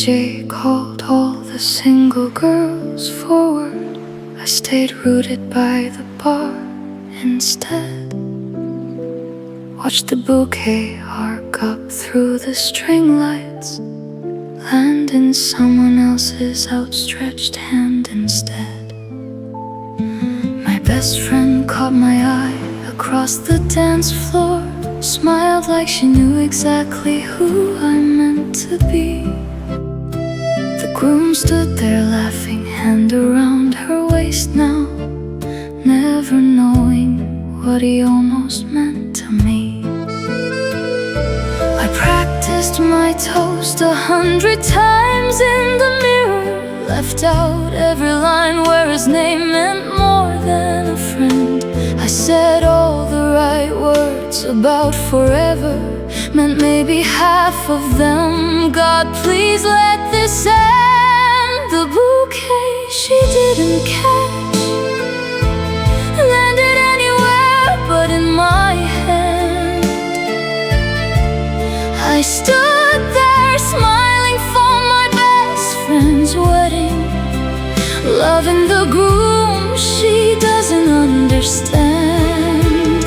DJ called all the single girls forward. I stayed rooted by the bar instead. Watched the bouquet arc up through the string lights, land in someone else's outstretched hand instead. My best friend caught my eye across the dance floor, smiled like she knew exactly who I meant to be. The groom stood there laughing, hand around her waist now, never knowing what he almost meant to me. I practiced my toast 100 times in the mirror, left out every line where his name meant more than a friend. I said all the right words about forever, meant maybe half of them. God, please let this end. The bouquet she didn't catch landed anywhere but in my hand. I stood there smiling for my best friend's wedding, loving the groom she doesn't understand.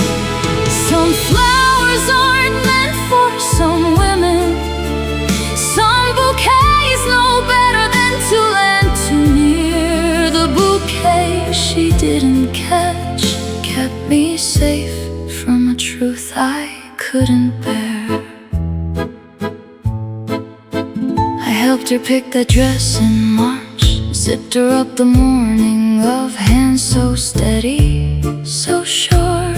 Some flowers aren't meant for some women, some bouquets know better than to land too near. The bouquet she didn't catch kept me safe from a truth I couldn't bear. I helped her pick that dress in March, zipped her up the morning of, hands so steady, so sharp.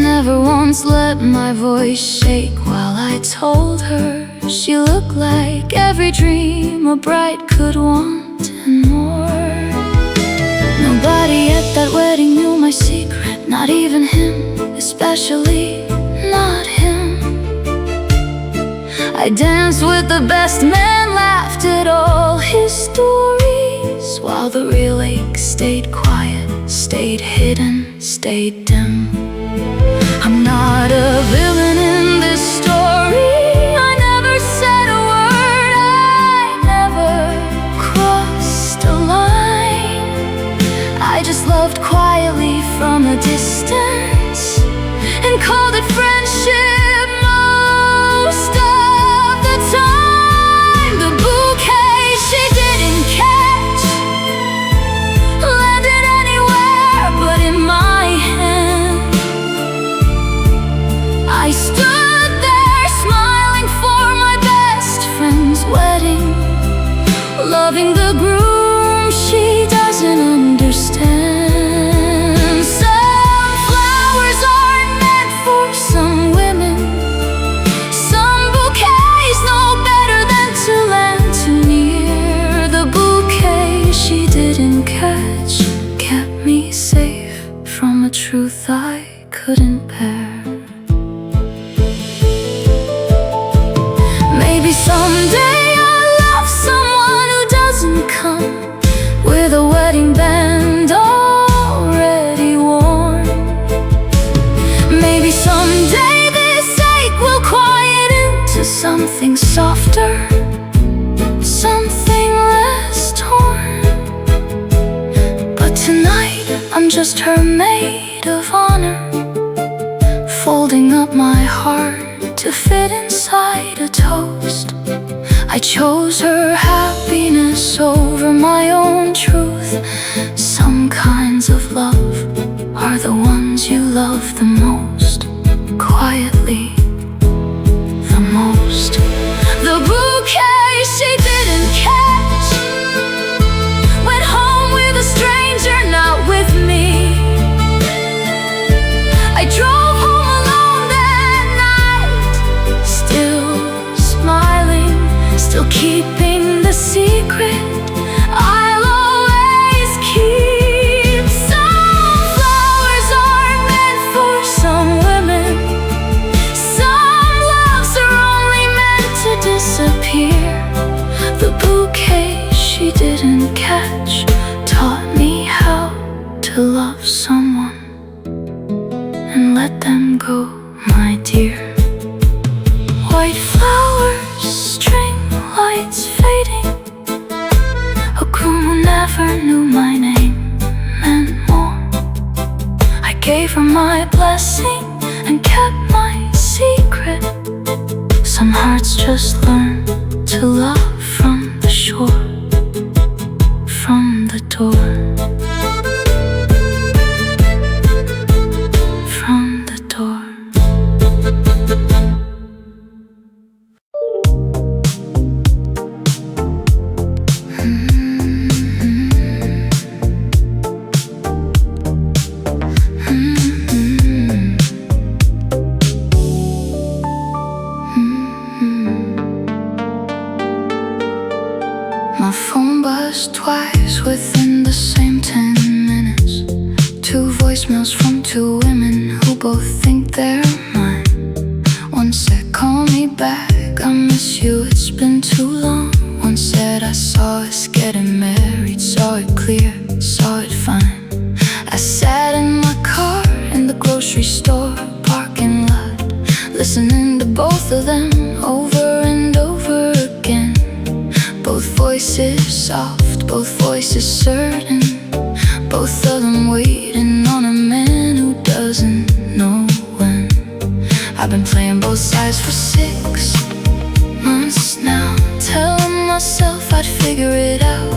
Never once let my voice shake while I told her she looked like every dream a bride could want and more. Nobody at that wedding knew my secret, not even him, especially not him. I danced with the best man, laughed at all his stories, while the real ache stayed quiet, stayed hidden, stayed dim. I'm not a villain in this story. I never said a word, I never crossed a line. I just loved quietly from a distance and called it friendship most of the time. The bouquet she didn't catch landed anywhere but in my hand. I stood there smiling for my best friend's wedding, loving the groom she doesn't understand. Some flowers aren't meant for some women, some bouquets know better than to land too near. The bouquet she didn't catch kept me safe from a truth I couldn't bear. Maybe someday I'll love someone who doesn't come with a wedding band already worn. Maybe someday this ache will quiet into something softer, something less torn. But tonight I'm just her maid of honor, folding up my heart to fit inside a toast. I chose her happiness over my own truth. Some kinds of love are the ones you love the most, quietly the most. The bouquet she didn't catch went home with a stranger, not with me. I drove home alone that night, still smiling, still keeping the secret I'll always keep. Some flowers aren't meant for some women, some loves are only meant to disappear. The bouquet she didn't catch taught me how to love someone and let them go, my dear. White flowers never knew my name and more. I gave her my blessing and kept my secret. Some hearts just learn to love from the shore, from the door, from the door. My phone buzzed twice within the same 10 minutes. 2 voicemails from 2 women who both think they're mine. One said, call me back, I miss you, it's been too long. One said, I saw us getting married, saw it clear, saw it fine. I sat in my car in the grocery store parking lot, listening to both of them over and over again. Both voices soft, both voices certain, both of them waiting on a man who doesn't know when. I've been playing both sides for 6 months now, telling myself I'd figure it out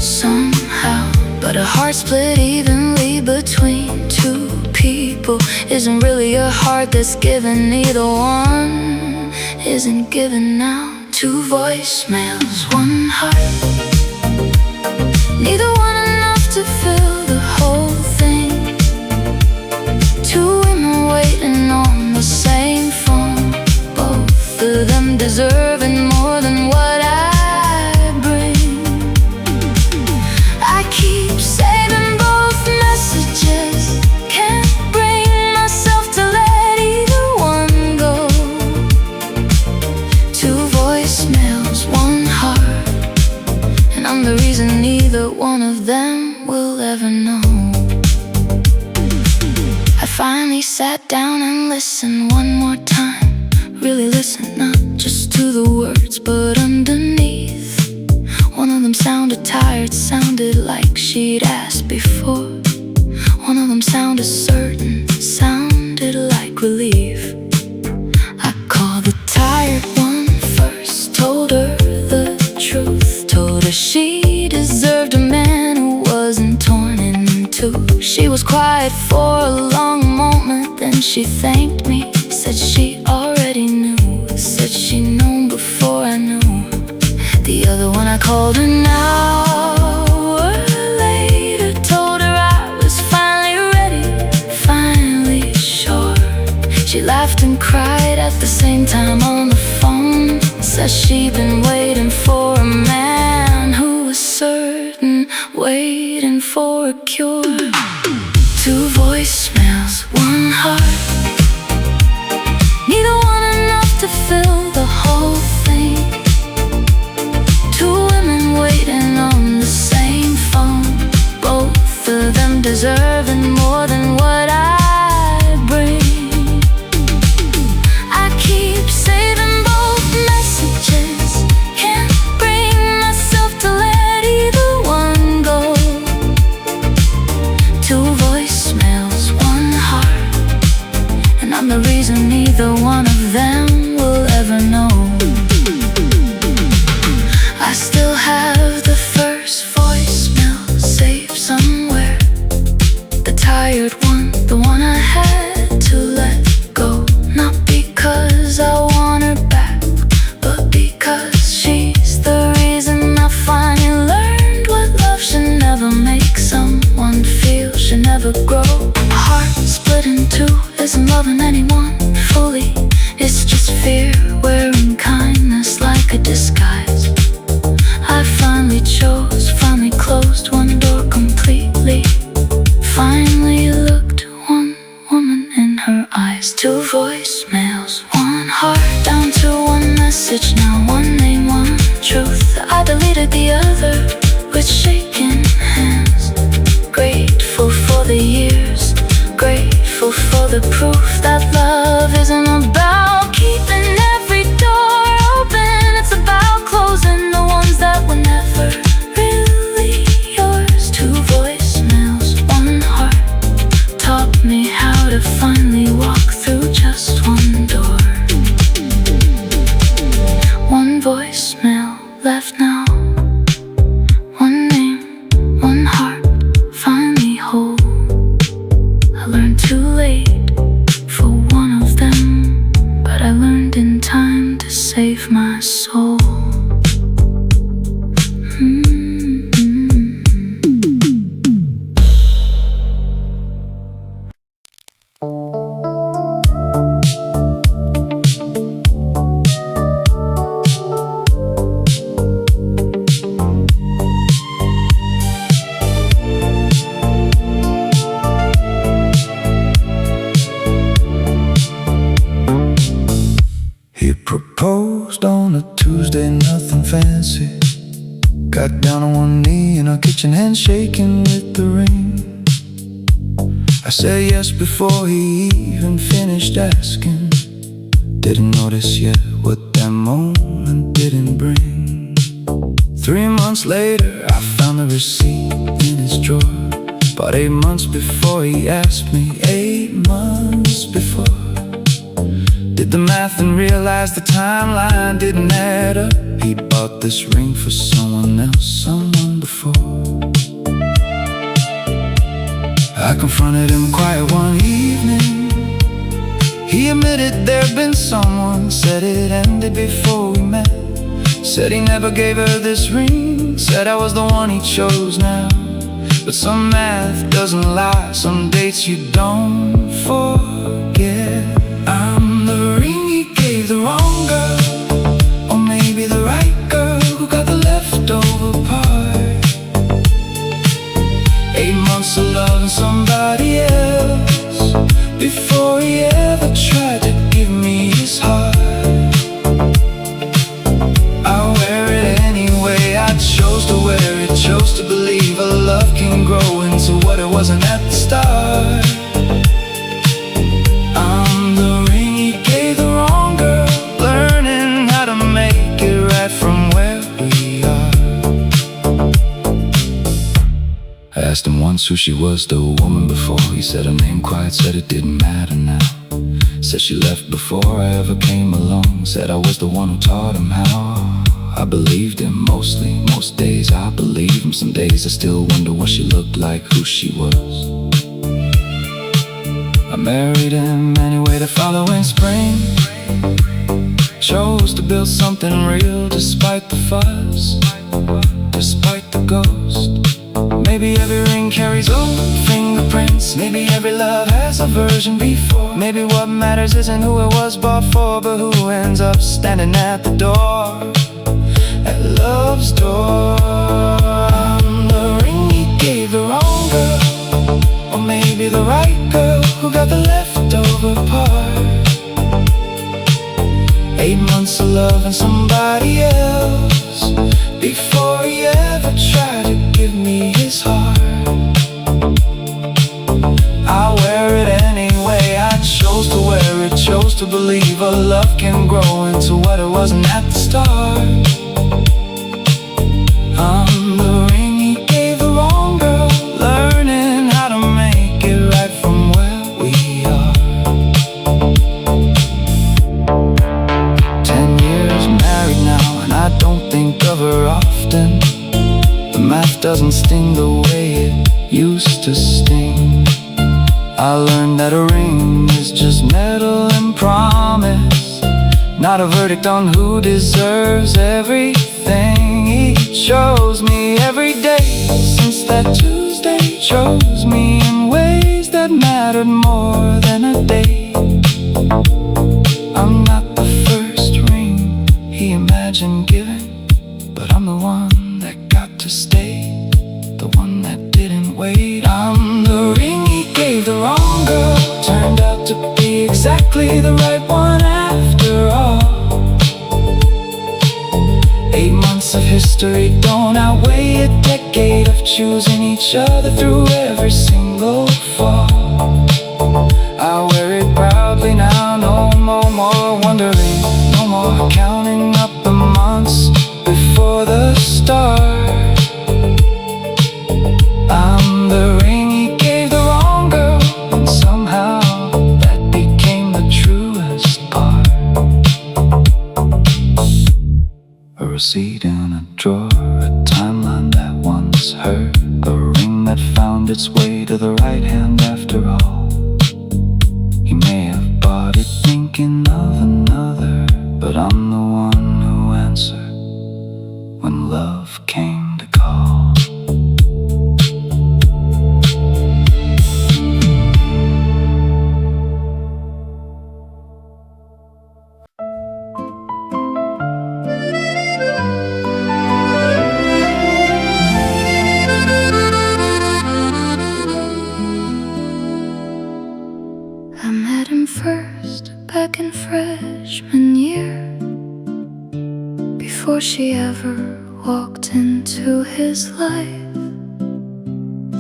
somehow. But a heart split evenly between 2 people isn't really a heart that's given. Neither one isn't given now. 2 voicemails, 1 heart, neither one enough to fill the whole thing. 2 women waiting on the same phone, both of them deserving more than what I bring. I keep saving both messages, can't bring myself to let either one go. 2 voicemails, 1 heart, and I'm the reason neither one of them will ever know. I finally sat down and listened one more time. Really listen, not just to the words, but underneath. One of them sounded tired, sounded like she'd asked before. One of them sounded certain, sounded like relief. I called the tired one first, told her the truth, told her she deserved a man who wasn't torn in 2. She was quiet for a long moment, then she thanked me, said she already knew, said she'd known before I knew. The other one, I called her an hour later, told her I was finally ready, finally sure. She laughed and cried at the same time on the phone, said she'd been waiting for a man who was certain, waiting for a cure. 2 voicemails, 1 heart, neither one enough to fill the whole thing. 2 women waiting on the same phone, both of them deserving more than what I bring. I keep saving both messages, can't bring myself to let either one go. 2 voicemails, 1 heart, and I'm the reason neither one of them will ever know. I still have the first voicemail saved somewhere, the tired one, the one I had to let go. Not because I want her back, but because she's the reason I finally learned what love should never make someone feel, should never grow. A heart split in 2 isn't loving anyone fully, it's just fear wearing kindness like a disguise. I finally chose, finally closed one door completely, finally looked one woman in her eyes. 2 voicemails, 1 heart, down to 1 message now, 1 name, 1 truth. I deleted the other with shaking hands, grateful for the years, grateful for the proof that love isn't about keeping every door open. It's about closing the ones that were never really left now. One name, one heart, finally whole. I learned too late for one of them, but I learned in time to save my soul. He proposed on a Tuesday, nothing fancy. Got down on one knee in our kitchen, hand shaking with the ring. I said yes before he even finished asking. Didn't notice yet what that moment didn't bring. 3 months later, I found the receipt in his drawer. About 8 months before he asked me, 8 months before. Did the math and realized the timeline didn't add up. He bought this ring for someone else, someone before. I confronted him quiet one evening. He admitted there'd been someone, said it ended before we met. Said he never gave her this ring, said I was the one he chose now. But some math doesn't lie, some dates you don't forget. I'm the ring he gave the wrong girl, or maybe the right girl who got the leftover part. 8 months of loving somebody else before he ever tried to give me his heart. I wear it anyway, I chose to wear it, chose to believe a love can grow into what it wasn't at the start. I'm the ring he gave the wrong girl, learning how to make it right from where we are. I asked him once who she was, the woman before. He said her name quiet, said it didn't matter now. Said she left before I ever came along. Said I was the one who taught him how. I believed him mostly, most days I believe him. Some days I still wonder what she looked like, who she was. I married him anyway the following spring. Chose to build something real despite the fuss, despite the ghost. Maybe every ring carries old fingerprints. Maybe every love has a version before. Maybe what matters isn't who it was bought for, but who ends up standing at the door, at love's door. I'm the ring he gave the wrong girl, or maybe the right girl who got the leftover part. 8 months of loving somebody else before he ever tried to give me his heart. I wear it anyway, I chose to wear it, chose to believe a love can grow into what it wasn't at the start. I'm the ring he gave the wrong girl, learning how to make it right from where we are. 10 years married now, and I don't think of her often. The math doesn't sting the way it used to sting. I learned that a ring is just metal and promise, not a verdict on who deserves everything. He chose me every day since that Tuesday, chose me in ways that mattered more than a date. I'm not the first ring he imagined giving, but I'm the one that got to stay, the one that didn't wait. I'm the ring he gave the wrong girl, turned out to be exactly the right one after all. 8 months of history don't outweigh a decade of choosing each other through every single fall. I wear it proudly now, no more wondering, no more counting up the months before the start. I'm the ring he gave the wrong girl, and somehow that became the truest part. A receipt and a drawer, a timeline that once hurt, a ring that found its way to the right hand after all. He may have bought it thinking of another, but I'm the one who answered when love came to call. I met him first back in freshman year, before she ever walked into his life.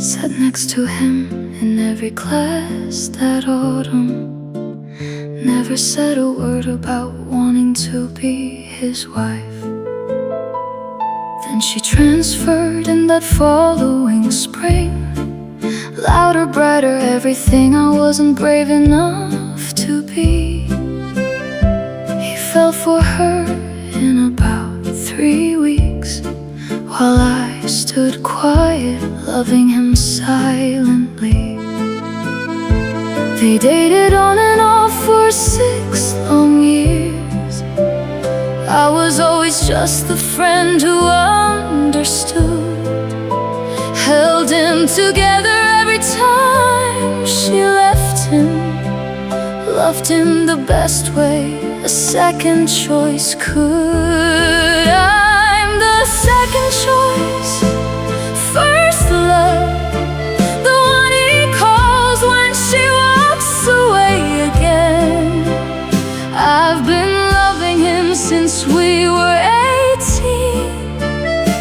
Sat next to him in every class that autumn, never said a word about wanting to be his wife. Then she transferred in that following spring, louder, brighter, everything I wasn't brave enough to be. He fell for her in about 3 weeks, while I stood quiet, loving him silently. They dated on and off for 6 long years. I was always just the friend who understood, held him together every time she left him, loved him the best way a second choice could. I'm the second choice, first love, the one he calls when she walks away again. I've been loving him since we were 18,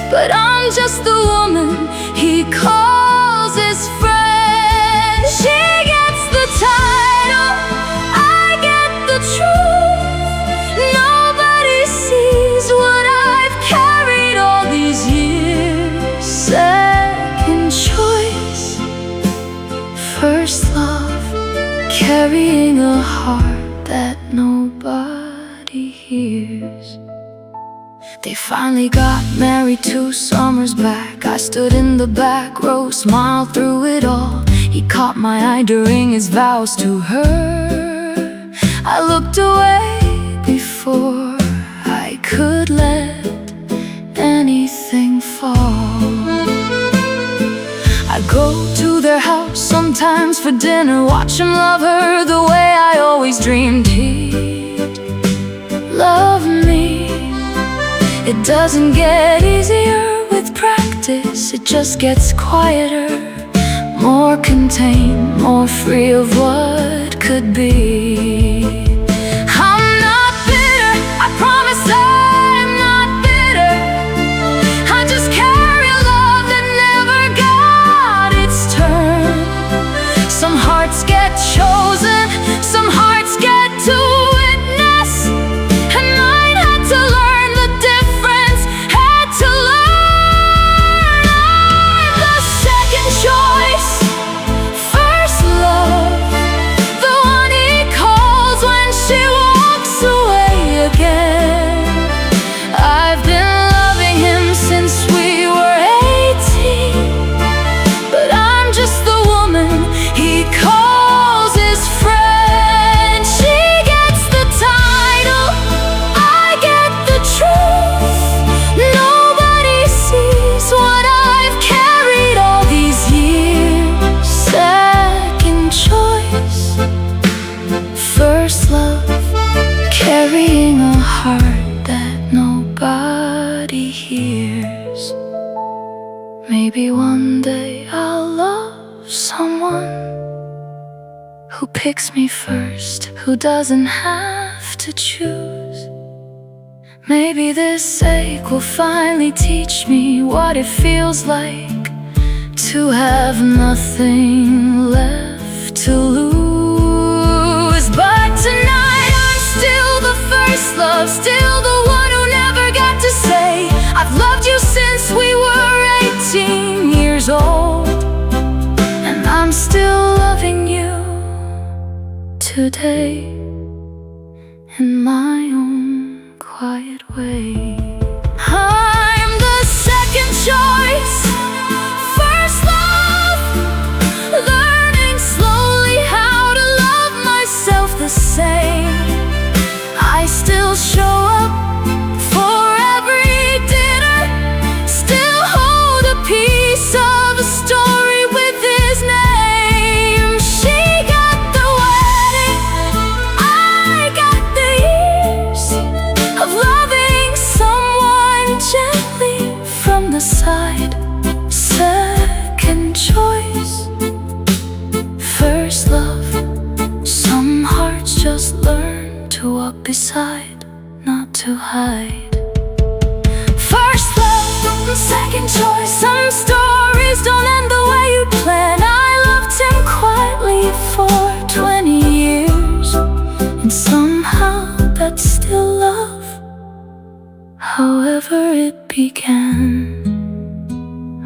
but I'm just the woman he calls his friend. She gets the title, I get the truth. Nobody sees what I've carried all these years. Second choice, first love, carrying a heart that nobody hears. They finally got married 2 summers back. I stood in the back row, smiled through it all. He caught my eye during his vows to her. I looked away before I could let anything fall. I go to their house sometimes for dinner, watch him love her the way I always dreamed he'd love me. It doesn't get easier with practice, it just gets quieter, more contained, more free of what could be. I'm not bitter, I promise I'm not bitter. I just carry a love that never got its turn. Some hearts get chosen, some hearts get to witness, and mine had to learn the difference, had to learn. I'm the second choice, first love, the one he calls when she walks away again. I've been loving him since we were 18, but I'm just the woman he calls his friend. She gets the title, I get the truth. Nobody sees what I've carried all these years. Second choice, first love, carrying a heart that nobody hears. Maybe one day I'll love someone who picks me first, who doesn't have to choose. Maybe this ache will finally teach me what it feels like to have nothing left to lose. But tonight I'm still the first love, still the one who never got to say I've loved you since we were 18 years old. And I'm still loving you today in my own quiet way. I'm the on the side. Second choice, first love. Some hearts just learn to walk beside, not to hide. First love, second choice. Some stories don't end the way you plan. I loved him quietly for 20 years, and somehow that's still love, however it began,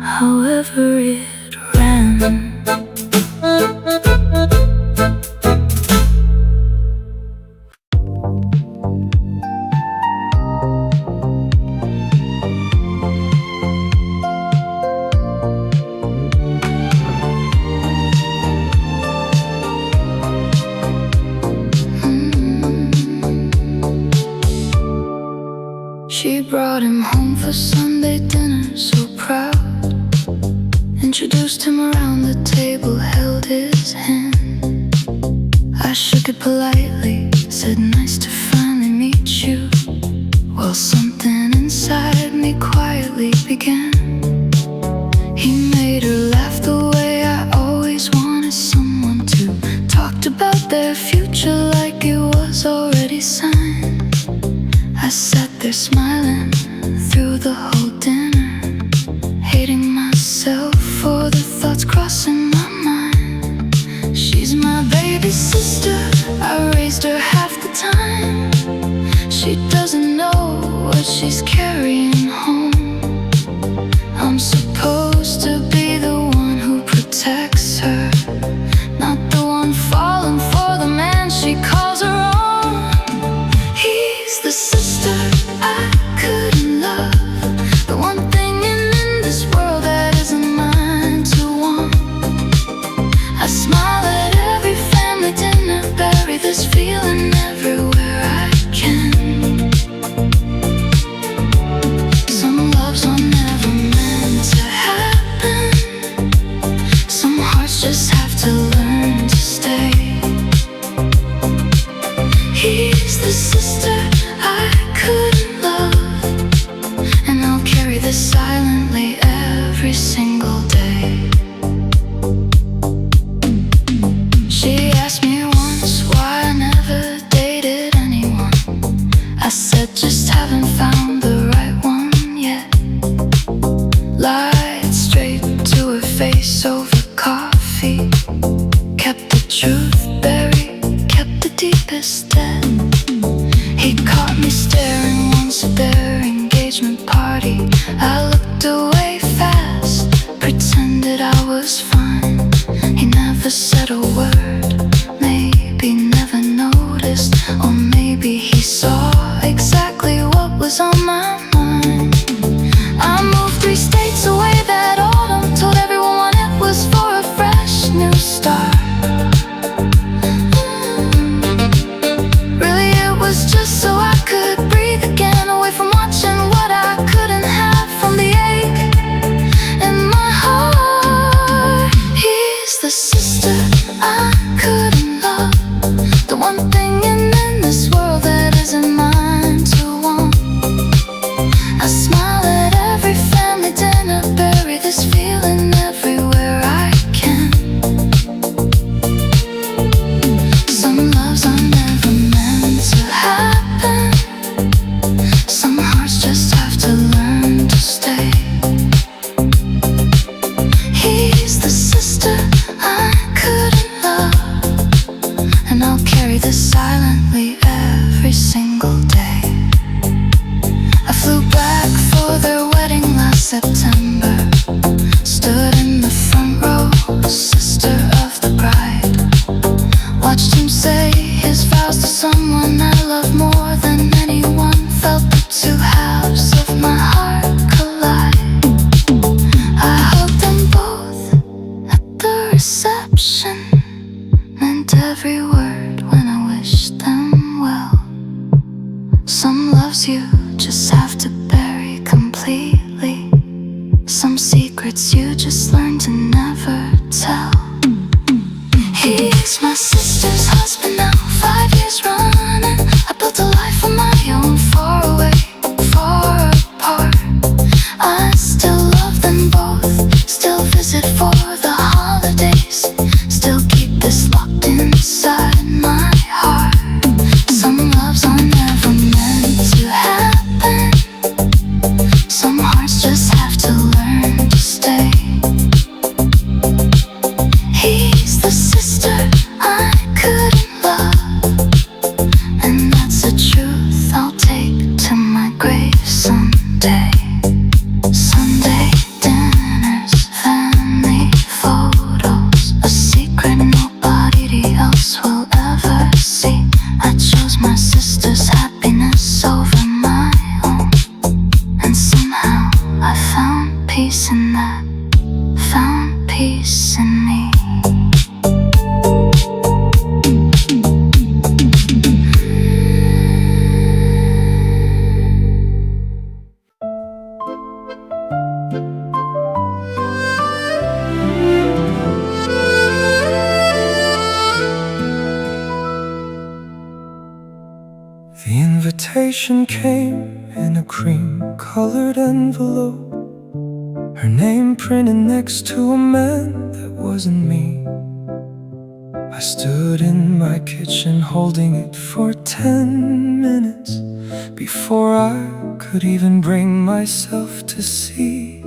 however it ran. She brought him home for Sunday dinner, so proud. Introduced him around the table, held his hand. I shook it politely, said nice to finally meet you. Well, something inside me quietly began. He made her laugh the way I always wanted someone to. Talked about their future like it was already signed. I sat there smiling through the whole dinner, hating myself for the thoughts crossing my mind. She's my baby sister, I raised her half the time. She doesn't know what she's carrying home. I'm supposed to be the one who protects her, not the one falling for the man she calls her own. He's the sister I couldn't love, the one thing in this world that isn't mine to want. I smile at every family dinner, bury this feeling everywhere I can. Some loves are never meant to happen. Some hearts just have to learn to stay. He's the sister I couldn't love, and I'll carry this silently every single day. She asked me once why I never dated anyone. I said just haven't found the right one yet. Lied straight to her face over coffee. Kept the truth buried, kept the deepest dead. He caught me staring once at their engagement party. I looked away fast, pretended I was fine. He never said a word, maybe never noticed, or maybe he saw exactly what was on my mind. I moved 3 states away that autumn, told everyone it was for a fresh new start. Really it was just so I could breathe again, away from watching what I couldn't have from the ache in my heart. He's the sister I couldn't love, the one thing in this world that isn't mine to want. I smile at every family dinner, bury this feeling everywhere I can. Some loves are never meant to happen. Some hearts just have to learn to stay. He's the sister I couldn't love, and I'll carry this silently every single day. I flew back for their wedding last September. Stood in the front row, sister of the bride. Watched him say his vows to someone I love more than anyone. Felt the 2 halves of my heart collide. I hugged them both at the reception, meant every word when I wished them well. Some loves you just have to bury completely. Some secrets you just learn to never tell. He's my sister's husband now, 5 years running. I built a life on my own, far away, far apart. I still peace in that, found peace in me. The invitation came in a cream-colored envelope, her name printed next to a man that wasn't me. I stood in my kitchen holding it for 10 minutes before I could even bring myself to see.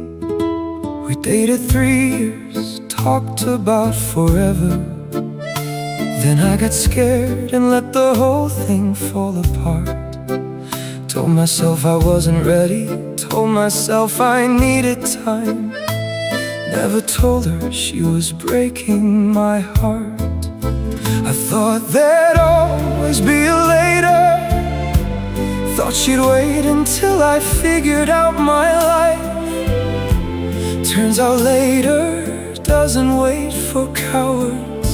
We dated 3 years, talked about forever. Then I got scared and let the whole thing fall apart. Told myself I wasn't ready, told myself I needed time. Never told her she was breaking my heart. I thought there'd always be a later, thought she'd wait until I figured out my life. Turns out later doesn't wait for cowards.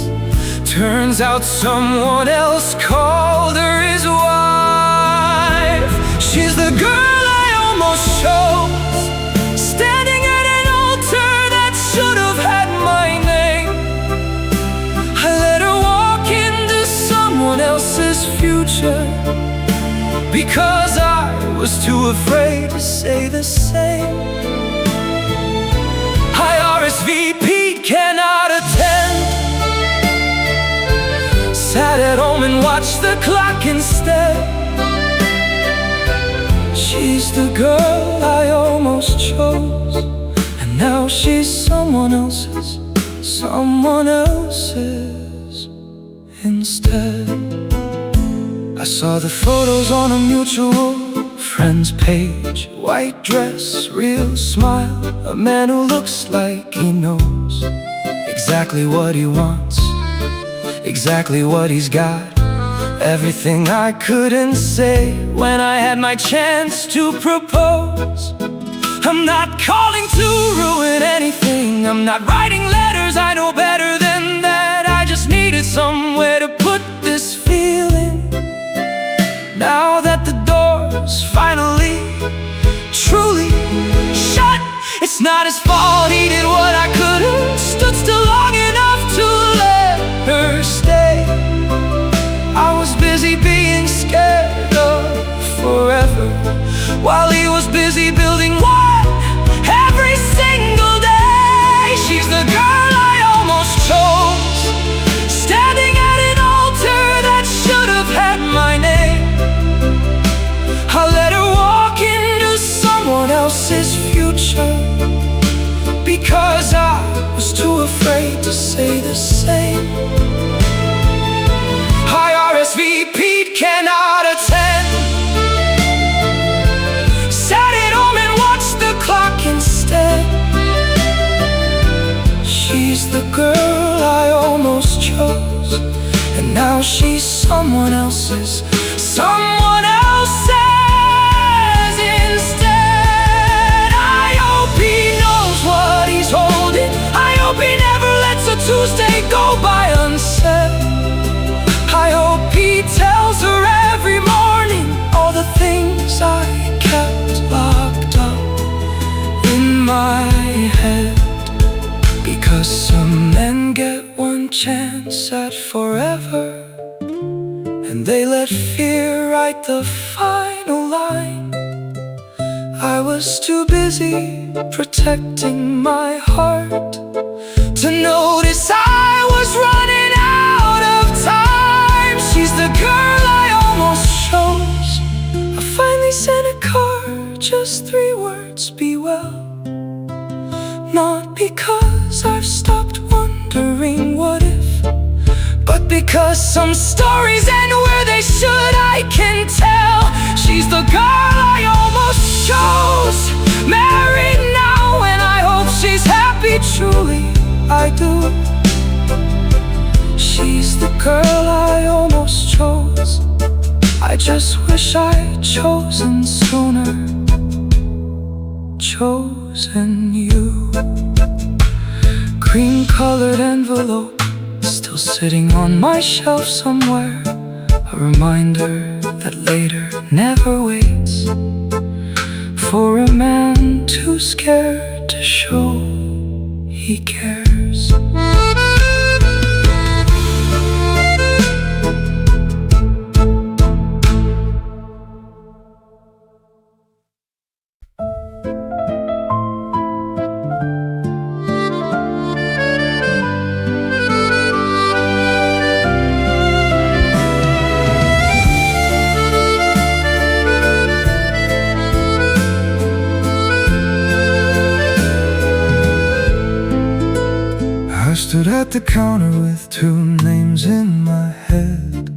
Turns out someone else called her his wife. She's the girl I almost chose, standing at an altar that should have had my name. I let her walk into someone else's future because I was too afraid to say the same. I RSVP'd, cannot attend. Sat at home and watched the clock instead. She's the girl I almost chose, and now she's someone else's instead. I saw the photos on a mutual friend's page. White dress, real smile, a man who looks like he knows exactly what he wants, exactly what he's got. Everything I couldn't say when I had my chance to propose. I'm not calling to ruin anything, I'm not writing letters, I know better than that. I just needed somewhere to put this feeling. Now that the door's finally, truly shut, it's not his fault, he did what I couldn't. Stood still long enough to let her stay. I was busy being scared of forever, while he was busy building one every single day. She's the girl I almost chose, standing at an altar that should have had my name. I let her walk into someone else's future because I was too afraid to say the same. I RSVP'd, cannot attend. Sat at home and watched the clock instead. She's the girl I almost chose, and now she's someone else's instead. I hope he knows what he's holding. I hope he never lets a Tuesday go by unsaid. I hope he tells her every morning all the things I kept locked up in my head. Because some men get one chance at forever, and they let fear write the final line. I was too busy protecting my heart to notice I was running out of time. She's the girl I almost chose. I finally sent a card, just 3 words, be well. Not because I've stopped wondering what if, but because some stories end where they should, I can tell. She's the girl I almost chose, married now, and I hope she's happy, truly I do. She's the girl I almost chose, I just wish I'd chosen sooner. Chosen chosen you. Cream-colored envelope still sitting on my shelf somewhere, a reminder that later never waits for a man too scared to show he cares. I stood at the counter with two names in my head.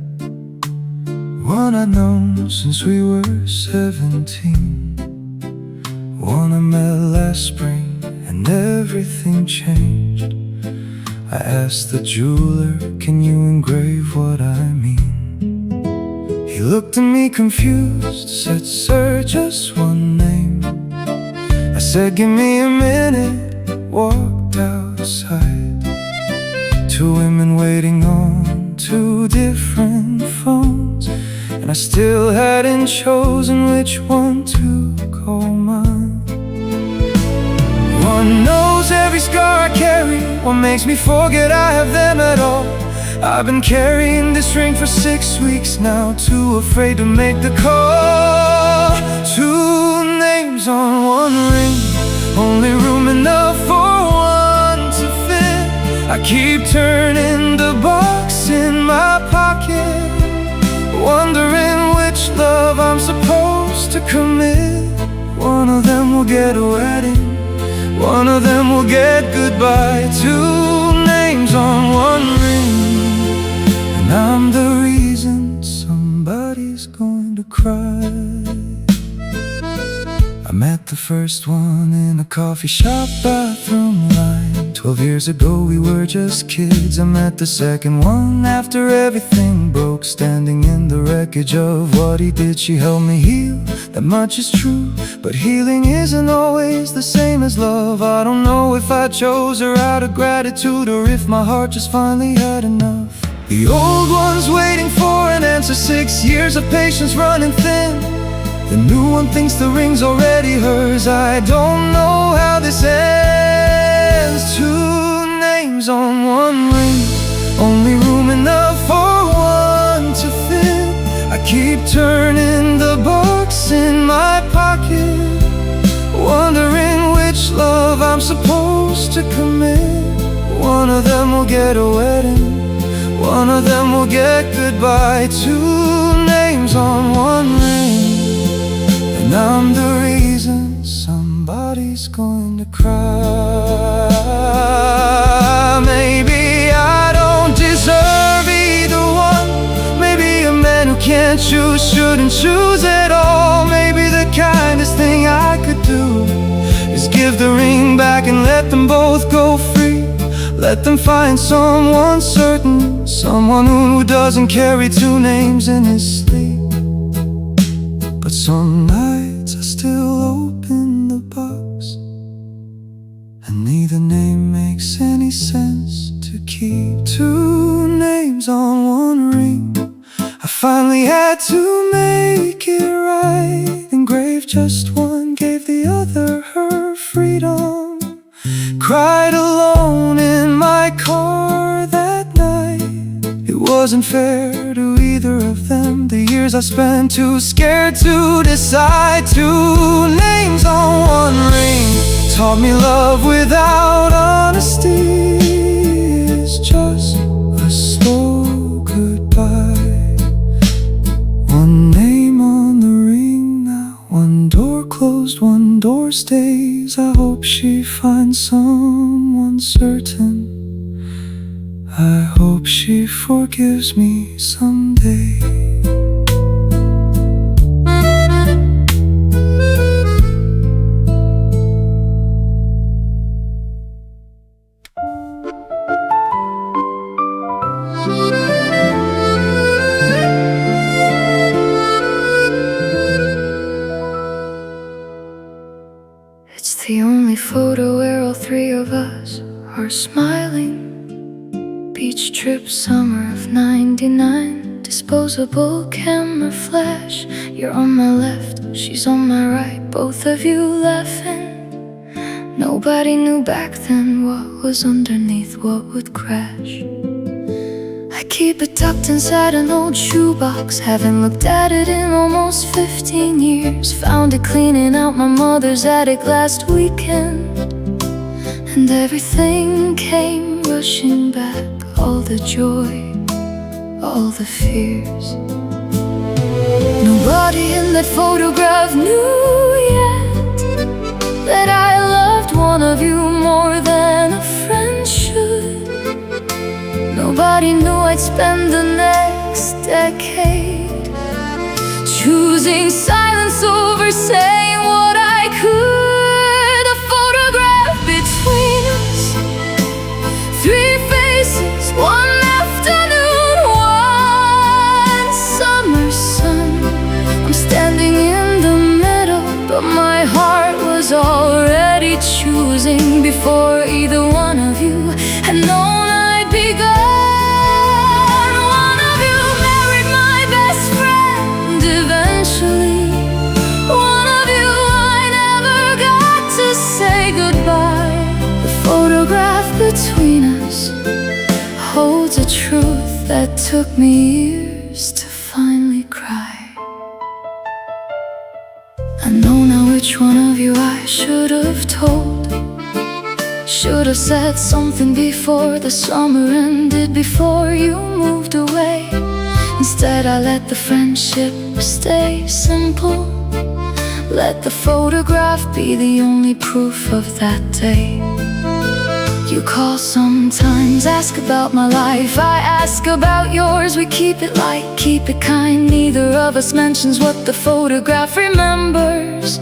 One I'd known since we were 17. One I met last spring and everything changed. I asked the jeweler, can you engrave what I mean? He looked at me confused, said, sir, just one name. I said, give me a minute, walked outside. Two women waiting on two different phones, and I still hadn't chosen which one to call mine. One knows every scar I carry, one makes me forget I have them at all. I've been carrying this ring for 6 weeks now, too afraid to make the call. Two names on one ring, only room enough for one to fit. I keep turning the box in my pocket, wondering which love I'm supposed to commit. One of them will get a wedding, one of them will get goodbye. Two names on one ring, and I'm the reason somebody's going to cry. I met the first one in a coffee shop bathroom line. 12 years ago we were just kids. I met the second one after everything broke, standing in the wreckage of what he did. She helped me heal, that much is true, but healing isn't always the same as love. I don't know if I chose her out of gratitude or if my heart just finally had enough. The old one's waiting for an answer, 6 years of patience running thin. The new one thinks the ring's already hers. I don't know how this ends. Two names on one ring, only room enough for one to fit. I keep turning the box in my pocket, wondering which love I'm supposed to commit. One of them will get a wedding, one of them will get goodbye. Two names on one ring, and I'm the reason somebody's going to cry. Maybe I don't deserve either one. Maybe a man who can't choose shouldn't choose at all. Maybe the kindest thing I could do is give the ring back and let them both go free. Let them find someone certain, someone who doesn't carry two names in his sleep. But some nights I still open the box, and neither name makes any sense to keep. Two names on one ring, I finally had to make it right. Engrave just one, gave the other her freedom. Cried alone in my car that night. It wasn't fair to either of them. The years I spent too scared to decide. Two names on one ring taught me love without honesty is just a slow goodbye. One name on the ring now, one door closed, one door stays. I hope she finds someone certain. I hope she forgives me someday. It's the only photo where all three of us are smiling. Beach trip, summer of '99. Disposable camera flash. You're on my left, she's on my right. Both of you laughing. Nobody knew back then what was underneath, what would crash. I keep it tucked inside an old shoebox. Haven't looked at it in almost 15 years. Found it cleaning out my mother's attic last weekend. And everything came rushing back. All the joy, all the fears. Nobody in that photograph knew yet that I loved one of you more than a friend should. Nobody knew I'd spend the next decade choosing silence over saying what I could. A photograph between us, three faces, one afternoon, one summer sun. I'm standing in the middle, but my heart was already choosing before either one of you had known I'd be gone. One of you married my best friend eventually. One of you I never got to say goodbye. The photograph between us holds a truth that took me years to finally cry. I know now which one of you I should have told. Should have said something before the summer ended, before you moved away. Instead I let the friendship stay simple. Let the photograph be the only proof of that day. You call sometimes, ask about my life, I ask about yours. We keep it light, keep it kind. Neither of us mentions what the photograph remembers.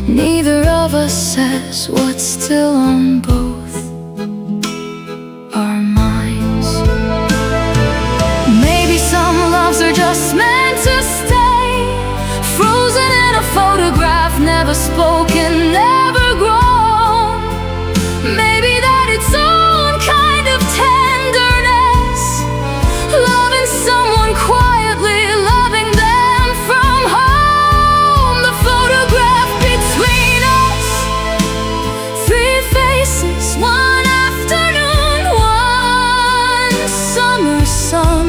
Neither of us says what's still on both our minds. Maybe some loves are just meant to stay, frozen in a photograph, never spoken, never grown. Maybe that its own kind of tenderness, loving someone quietly, loving them from home. The photograph between us, three faces, one afternoon, one summer sun.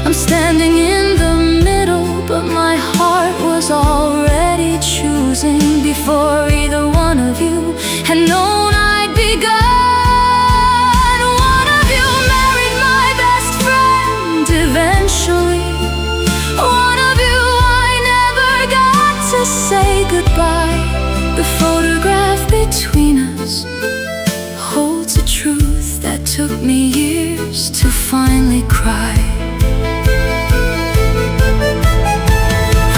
I'm standing in the middle, but my heart was already choosing before either one of you had known I'd be gone. One of you married my best friend eventually. One of you I never got to say goodbye. The photograph between us holds a truth that took me years to finally cry.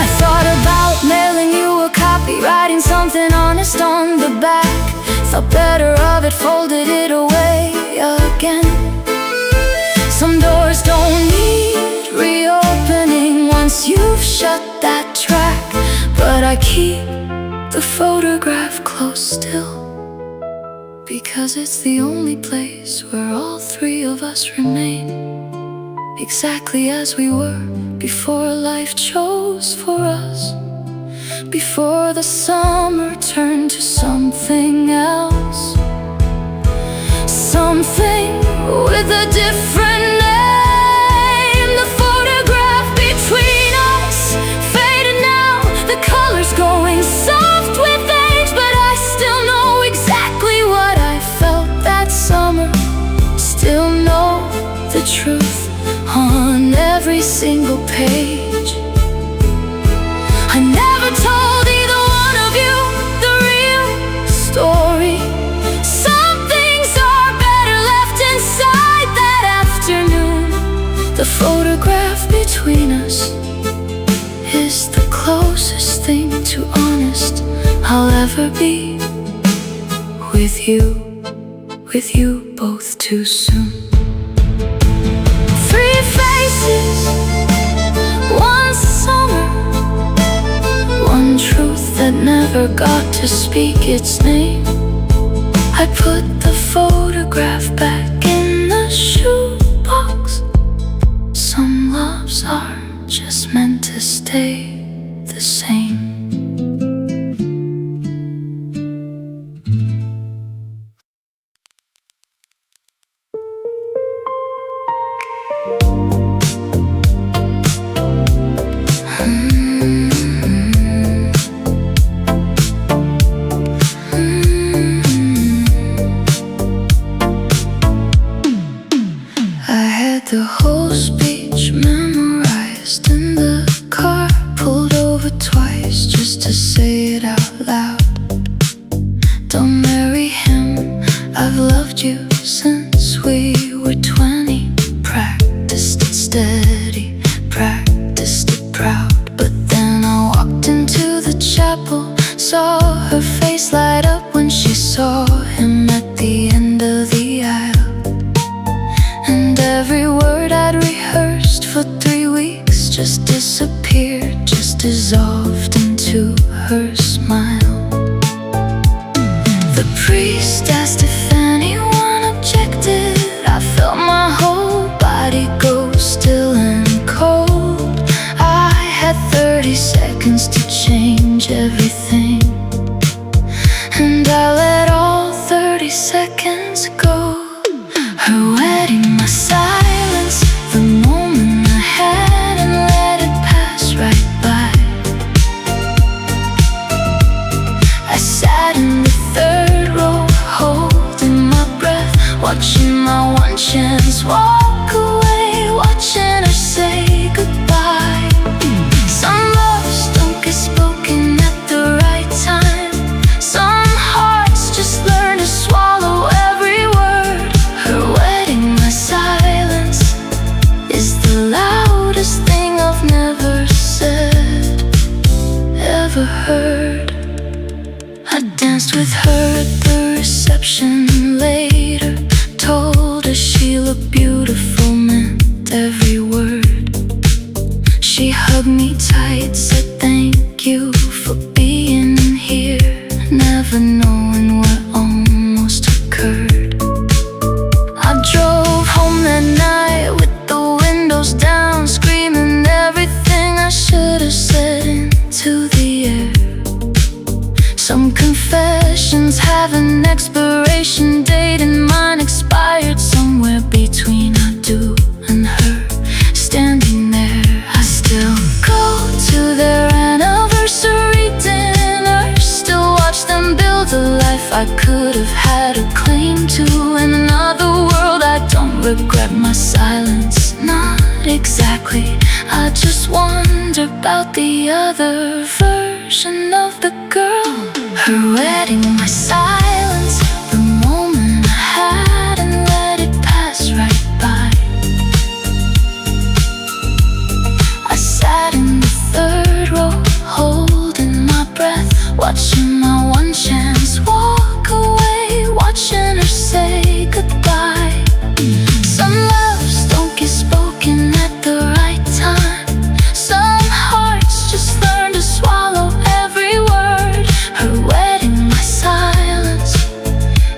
I thought about mailing you a copy, writing something honest on the back. Thought better of it, folded it away again. Some doors don't need reopening once you've shut that track. But I keep the photograph close still, because it's the only place where all three of us remain, exactly as we were before life chose for us. Before the summer turned to something else, something with a different name. The photograph between us faded now, the color's going soft with age, but I still know exactly what I felt that summer. Still know the truth on every single page. I never told either one of you the real story. Some things are better left inside that afternoon. The photograph between us is the closest thing to honest I'll ever be. With you both too soon. Three faces, one summer, one truth that never got to speak its name. I put the photograph back in the shoebox. Some loves are just meant to stay the same. The whole speech memorized in the car, pulled over twice just to say it out loud. Don't marry him, I've loved you since we were 20. Practiced it steady, practiced it proud. But then I walked into the chapel, saw her face light up when she saw him at the end of the aisle. And every word I'd rehearsed for 3 weeks just disappeared, just dissolved into her smile. The priest asked if anyone objected. I felt my whole body go still and cold. I had 30 seconds to change everything, and I let all 30 seconds go. Her wedding, my silence, the moment I had, and let it pass right by. I sat in the third row, holding my breath, watching my one chance walk away, watching her say goodbye. Some loves don't get spoken at the right time. Some hearts just learn to swallow every word. Her wedding, my silence, is the loudest thing I've never said, ever heard. I danced with her at the reception later, told her she looked beautiful, meant every word. She hugged me tight, said thank you for being here, never knowing what almost occurred. I drove home that night with the windows down, screaming everything I should have said into the air. Some confessions have an expiration date, and mine expired somewhere between I do and her. Standing there, I still go to their anniversary dinner, still watch them build a life I could have had a claim to. In another world, I don't regret my silence, not exactly. I just wonder about the other version of the girl. Her wedding, my silence, the moment I had, and let it pass right by. I sat in the third row, holding my breath, watching my one chance walk away, watching her say goodbye. Some loves don't get spoken at the right time. Some hearts just learn to swallow every word. Her wedding, my silence,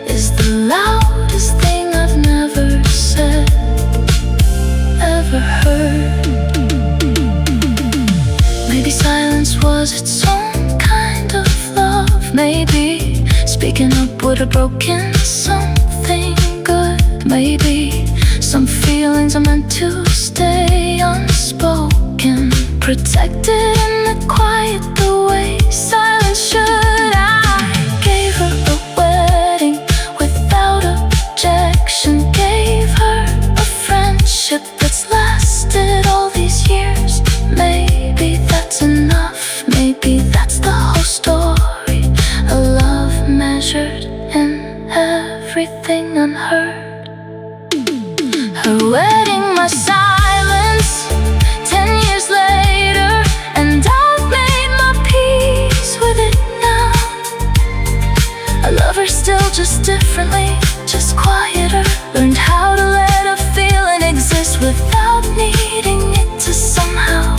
is the loudest thing I've never said, ever heard. Maybe silence was its own kind of love. Maybe speaking up would have broken something good. Maybe some feelings are meant to stay unspoken, protected in the quiet, the way silence should. I gave her a wedding without objection, gave her a friendship that's lasted all these years. Maybe that's enough, maybe that's the whole story. A love measured in everything unheard. Her wedding, my silence, 10 years later, and I've made my peace with it now. I love her still, just differently, just quieter. Learned how to let a feeling exist without needing it to somehow.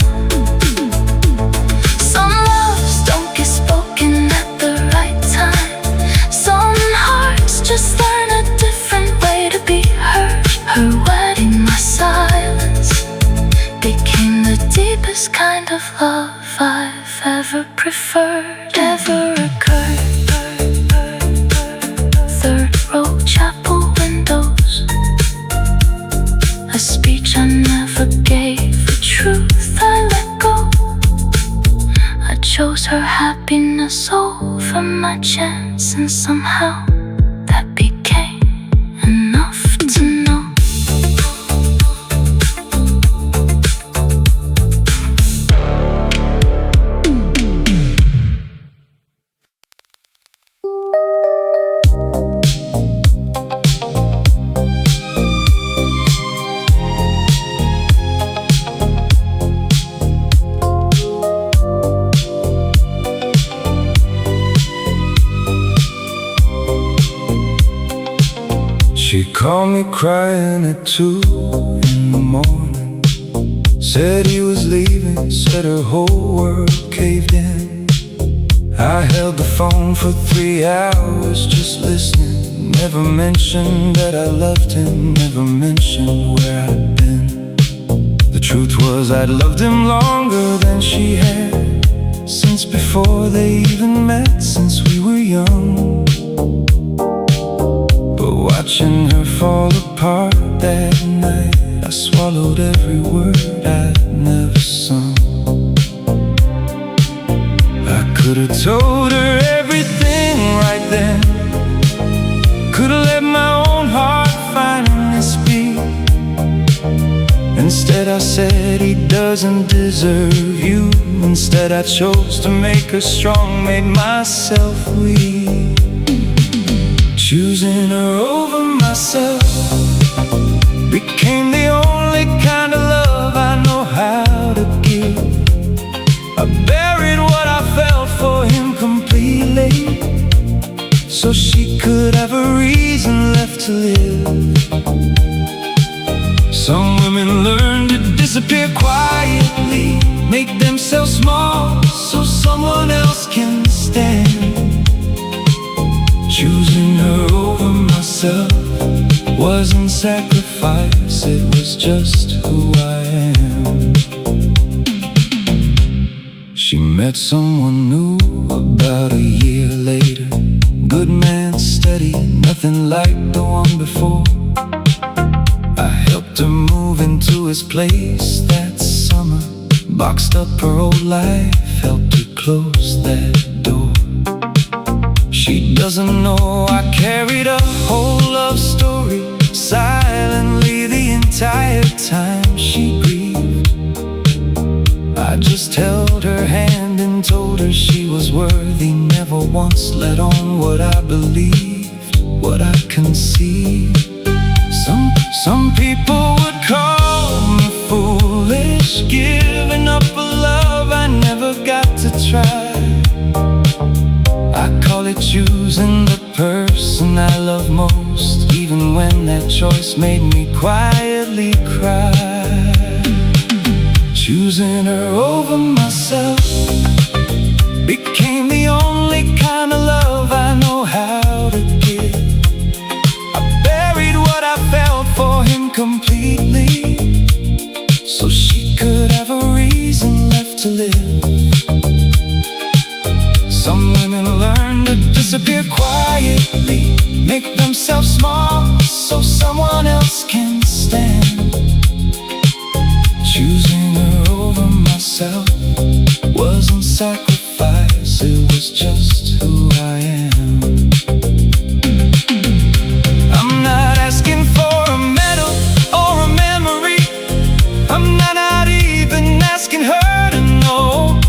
Some loves don't get spoken at the right time. Some hearts just never preferred ever occurred. Third row chapel windows, a speech I never gave, the truth I let go. I chose her happiness over my chance, and somehow that became enough to know. She called me crying at 2 in the morning. Said he was leaving, said her whole world caved in. I held the phone for 3 hours just listening. Never mentioned that I loved him, never mentioned where I'd been. The truth was I'd loved him longer than she had, since before they even met, since we were young. Watching her fall apart that night, I swallowed every word I'd never sung. I could've told her everything right then, could've let my own heart finally speak. Instead I said he doesn't deserve you. Instead I chose to make her strong, made myself weak. Choosing her over myself became the only kind of love I know how to give. I buried what I felt for him completely, so she could have a reason left to live. Some women learn to disappear quietly, make themselves small so someone else can stand. Choosing her over myself wasn't sacrifice, it was just who I am. She met someone new about a year later. Good man, steady, nothing like the one before. I helped her move into his place that summer, boxed up her old life, helped her close that door. She doesn't know I carried a whole love story silently the entire time she grieved. I just held her hand and told her she was worthy. Never once let on what I believed, what I conceived. Some people would call me foolish, giving up a love I never got to try. I call it choosing the person I love most, even when that choice made me quietly cry. Choosing her over myself became the only kind of love I know how to give. I buried what I felt for him completely, so she could have a reason left to live. Some women learn to disappear quietly, make themselves small so someone else can stand. Choosing her over myself wasn't sacrifice, it was just who I am. I'm not asking for a medal or a memory, I'm not even asking her to know.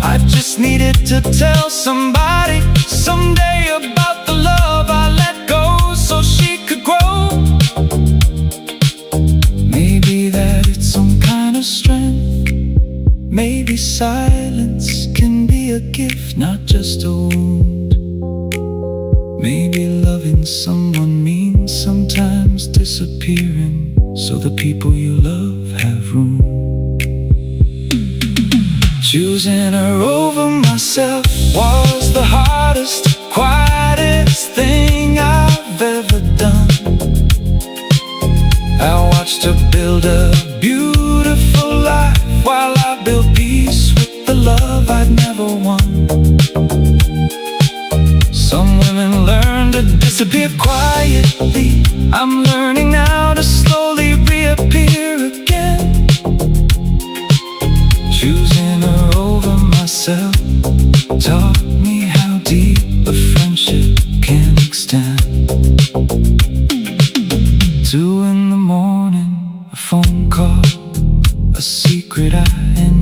I just needed to tell somebody someday about the love I let go so she could grow. Maybe that it's some kind of strength, maybe silence can be a gift, not just a wound. Maybe loving someone means sometimes disappearing, so the people you love have room. Choosing her over myself was the hardest, quietest thing I've ever done. I watched her build a beautiful life while I built peace with the love to disappear quietly. I'm learning now to slowly reappear again. Choosing her over myself taught me how deep a friendship can extend. 2 in the morning, a phone call, a secret I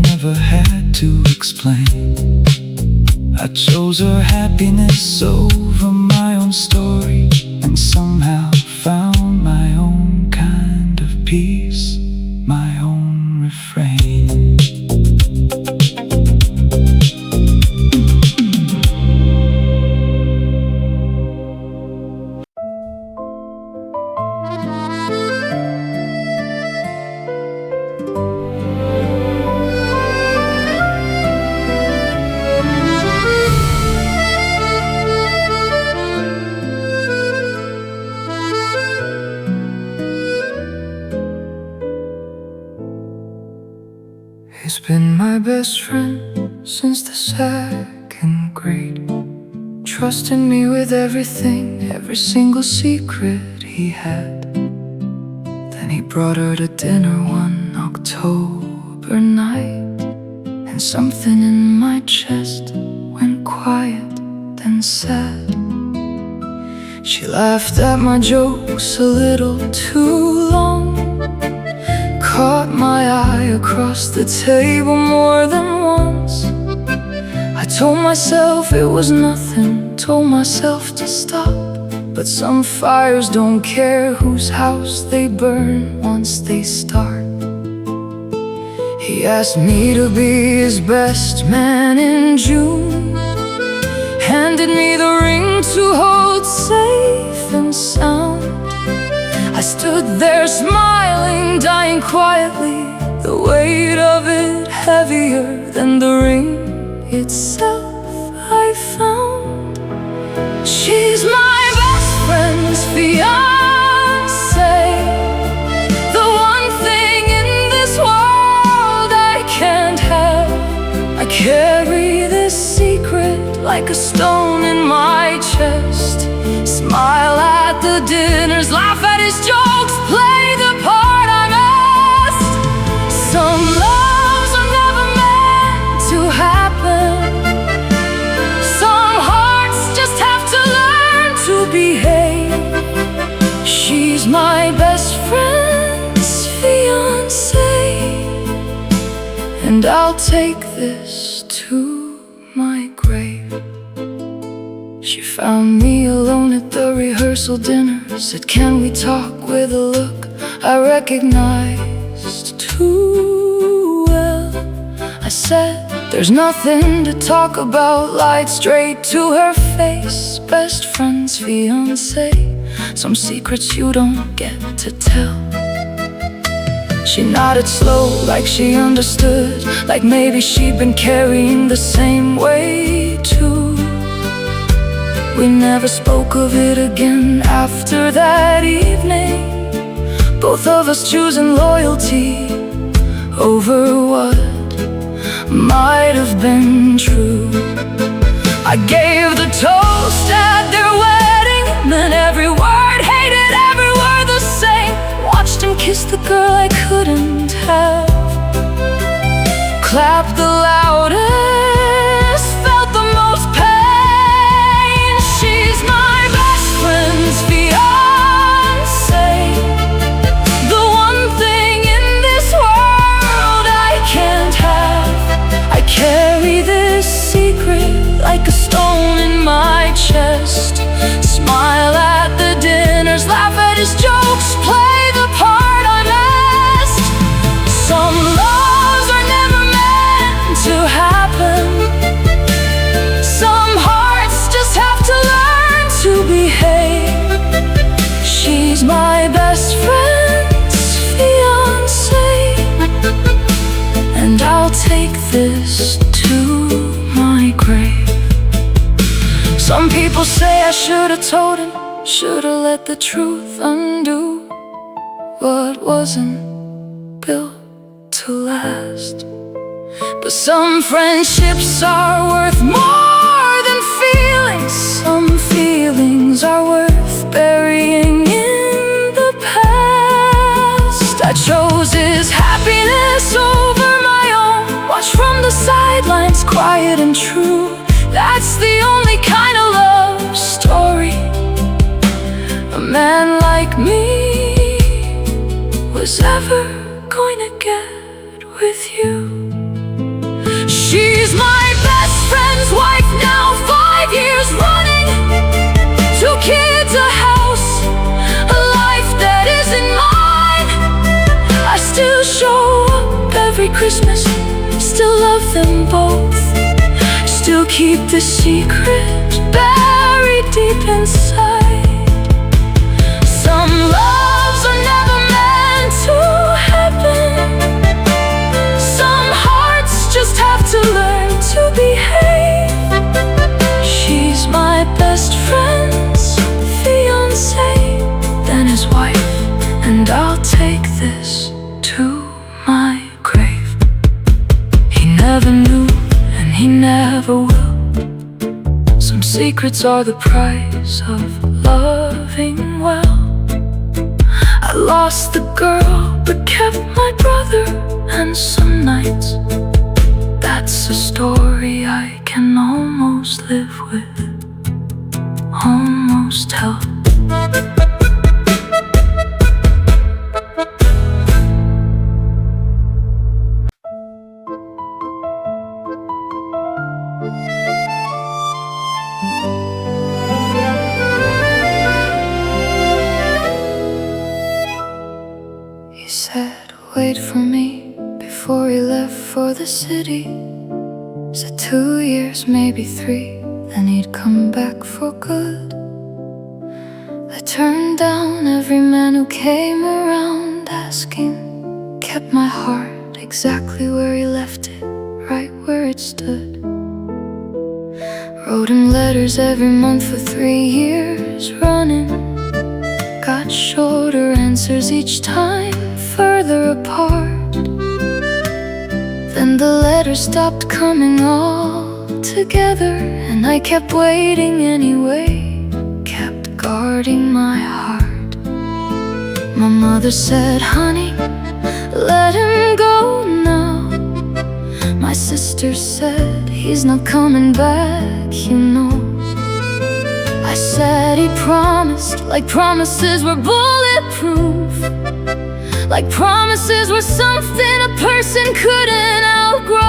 never had to explain. I chose her happiness over my own story, and somehow found my own kind of peace, my own refrain. He's been my best friend since the 2nd grade, trusting me with everything, every single secret he had. Then he brought her to dinner one October night, and something in my chest went quiet, then sad. She laughed at my jokes a little too long, caught my eye across the table more than once. I told myself it was nothing, told myself to stop. But some fires don't care whose house they burn once they start. He asked me to be his best man in June, handed me the ring to hold safe and sound. I stood there smiling, dying quietly, the weight of it heavier than the ring itself. I found she's my best friend's fiancé, the one thing in this world I can't have. I carry this secret like a stone in my chest, smile at the dinners, laugh at his jokes, play the part I'm asked. Some loves are never meant to happen, some hearts just have to learn to behave. She's my best friend's fiancé, and I'll take this to my grave. She found me alone at the rehearsal dinner, said, "Can we talk?" with a look I recognized too well. I said, "There's nothing to talk about," lied straight to her face. Best friend's fiancé, some secrets you don't get to tell. She nodded slow, like she understood, like maybe she'd been carrying the same weight too. We never spoke of it again after that evening, both of us choosing loyalty over what might have been true. I gave the toast at their wedding, meant every word, hated every word the same. Watched him kiss the girl I couldn't have, clapped the loudest, felt the most pain. She's my best friend's fiancé, the one thing in this world I can't have. I carry this secret like a stone in my chest, smile at the dinners, laugh at his jokes, play the part I'm asked. Some loves are never meant to happen, some hearts just have to learn to behave. She's my best friend's fiancé, and I'll take this to my grave. Some people say I should've told him, should've let the truth undo what wasn't built to last. But some friendships are worth more than feelings, some feelings things are worth burying in the past. I chose his happiness over my own. Watch from the sidelines, quiet and true. That's the only kind of love story a man like me was ever going to get with you. She's my best friend's wife now, 5 years running. 2 kids, a house, a life that isn't mine. I still show up every Christmas, still love them both, still keep the secret buried deep inside. Some loves are never meant to happen. Some hearts just have to learn to behave. She's my best friend's fiancé, then his wife, and I'll take this to my grave. He never knew, and he never will. Some secrets are the price of loving well. I lost the girl, but kept my brother. And some nights, that's a story I can almost live with, almost tell. He said, wait for me, before he left for the city. Said 2 years, maybe 3, then he'd come back for good. I turned down every man who came around asking. Kept my heart exactly where he left it, right where it stood. Wrote him letters every month for 3 years running. Got shorter answers each time, further apart. Then the letters stopped coming all together, and I kept waiting anyway, kept guarding my heart. My mother said, honey, let him go now. My sister said, he's not coming back, you know. I said he promised, like promises were bulletproof, like promises were something a person couldn't outgrow.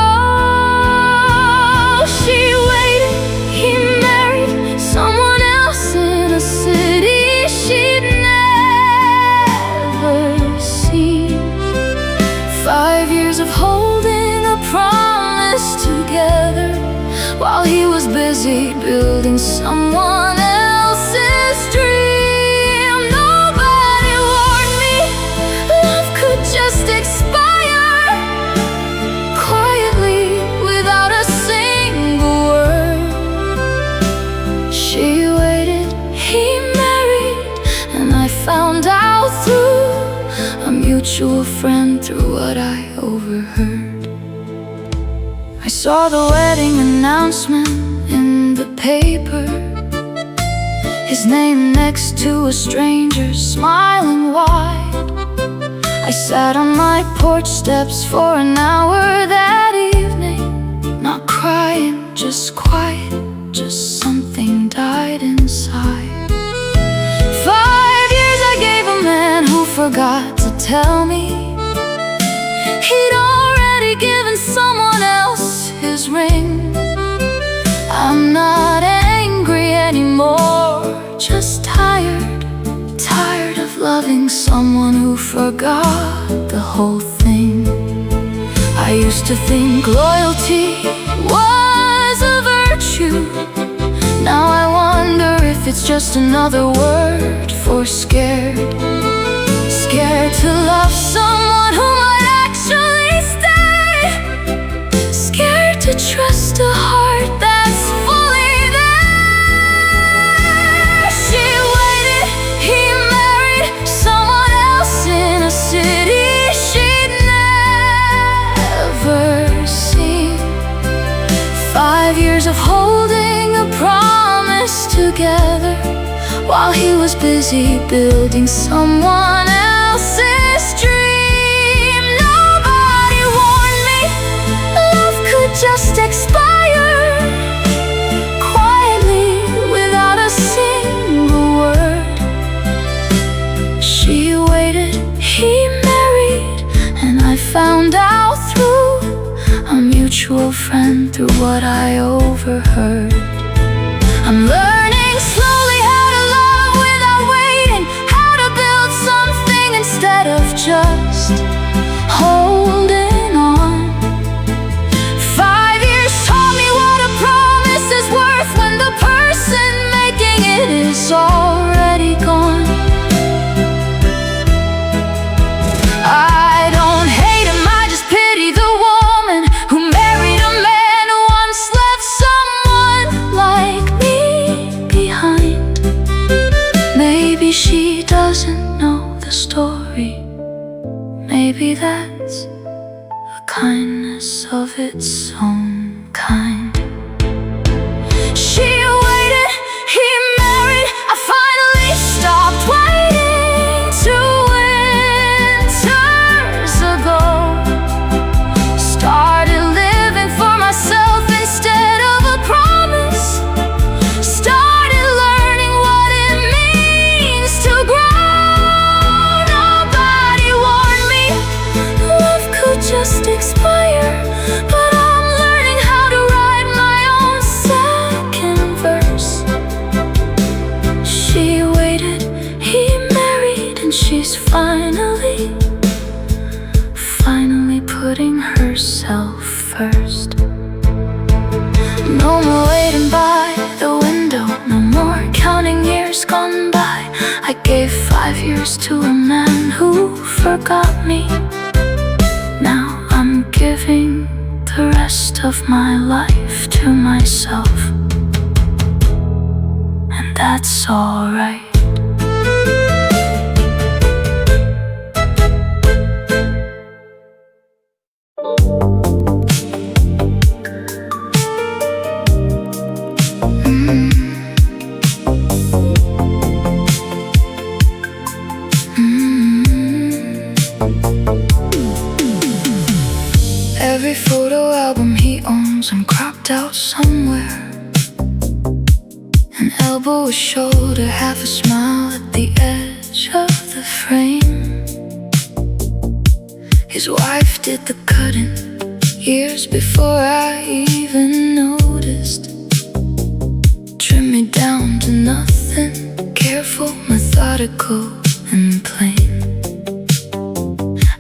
She waited, he married someone else in a city she'd never seen. 5 years of holding a promise together, while he was busy building someone else's dream. Nobody warned me love could just expire quietly without a single word. She waited, he married, and I found out through a mutual friend, through what I overheard. I saw the wedding announcement in the paper, his name next to a stranger smiling wide. I sat on my porch steps for an hour that evening, not crying, just quiet, just something died inside. 5 years I gave a man who forgot to tell me he'd already given someone else his ring. I'm not angry anymore, just tired, tired of loving someone who forgot the whole thing. I used to think loyalty was a virtue. Now I wonder if it's just another word for scared. Scared to love someone who might actually stay. Scared to trust a heart that's fully there. She waited, he married someone else in a city she'd never seen. 5 years of holding a promise together, while he was busy building someone else's dream. Nobody warned me love could just expire quietly without a single word. She waited, he married, and I found out through a mutual friend, through what I overheard. I'm learning slowly how to love without waiting, how to build something instead of just holding on. 5 years taught me what a promise is worth when the person making it is already gone. I don't hate him, I just pity the woman who married a man who once left someone like me behind. Maybe she doesn't know the story. Maybe that's a kindness of its own kind. She waited, he married, I finally stopped waiting. 2 winters ago, started living for myself instead of a promise. Started learning what it means to grow. Nobody warned me love could just expire, but I'm learning how to write my own second verse. She waited, he married, and she's finally putting herself first. No more waiting by the window, no more counting years gone by. I gave 5 years to a man who forgot me. Now I'm giving the rest of my life to myself, and that's alright. Every photo album he owns and cropped out somewhere. An elbow, a shoulder, half a smile at the edge of the frame. His wife did the cutting years before I even noticed. Trimmed me down to nothing, careful, methodical, and plain.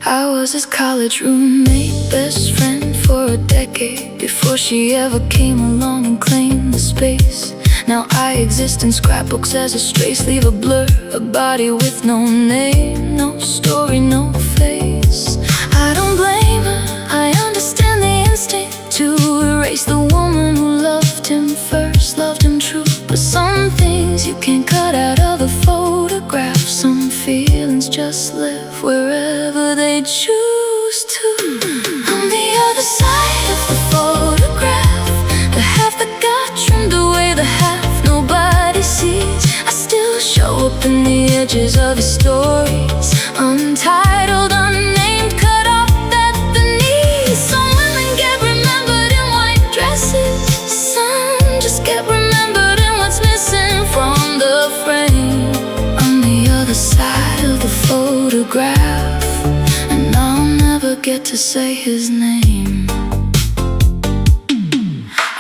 I was his college roommate, best friend for a decade, before she ever came along and claimed the space. Now I exist in scrapbooks as a stray sleeve, a blur, a body with no name, no story, no face. I don't blame her, I understand the instinct to erase the woman who loved him first, loved him true. But some things you can't cut out of a photograph. Some feelings just live wherever they choose to. On the other side of the photograph, the half that got trimmed away, the half nobody sees. I still show up in the edges of his stories, untitled, unnamed, cut off at the knees. Some women get remembered in white dresses, some just get remembered in what's missing from the frame. On the other side of the photograph, and I'll never get to say his name.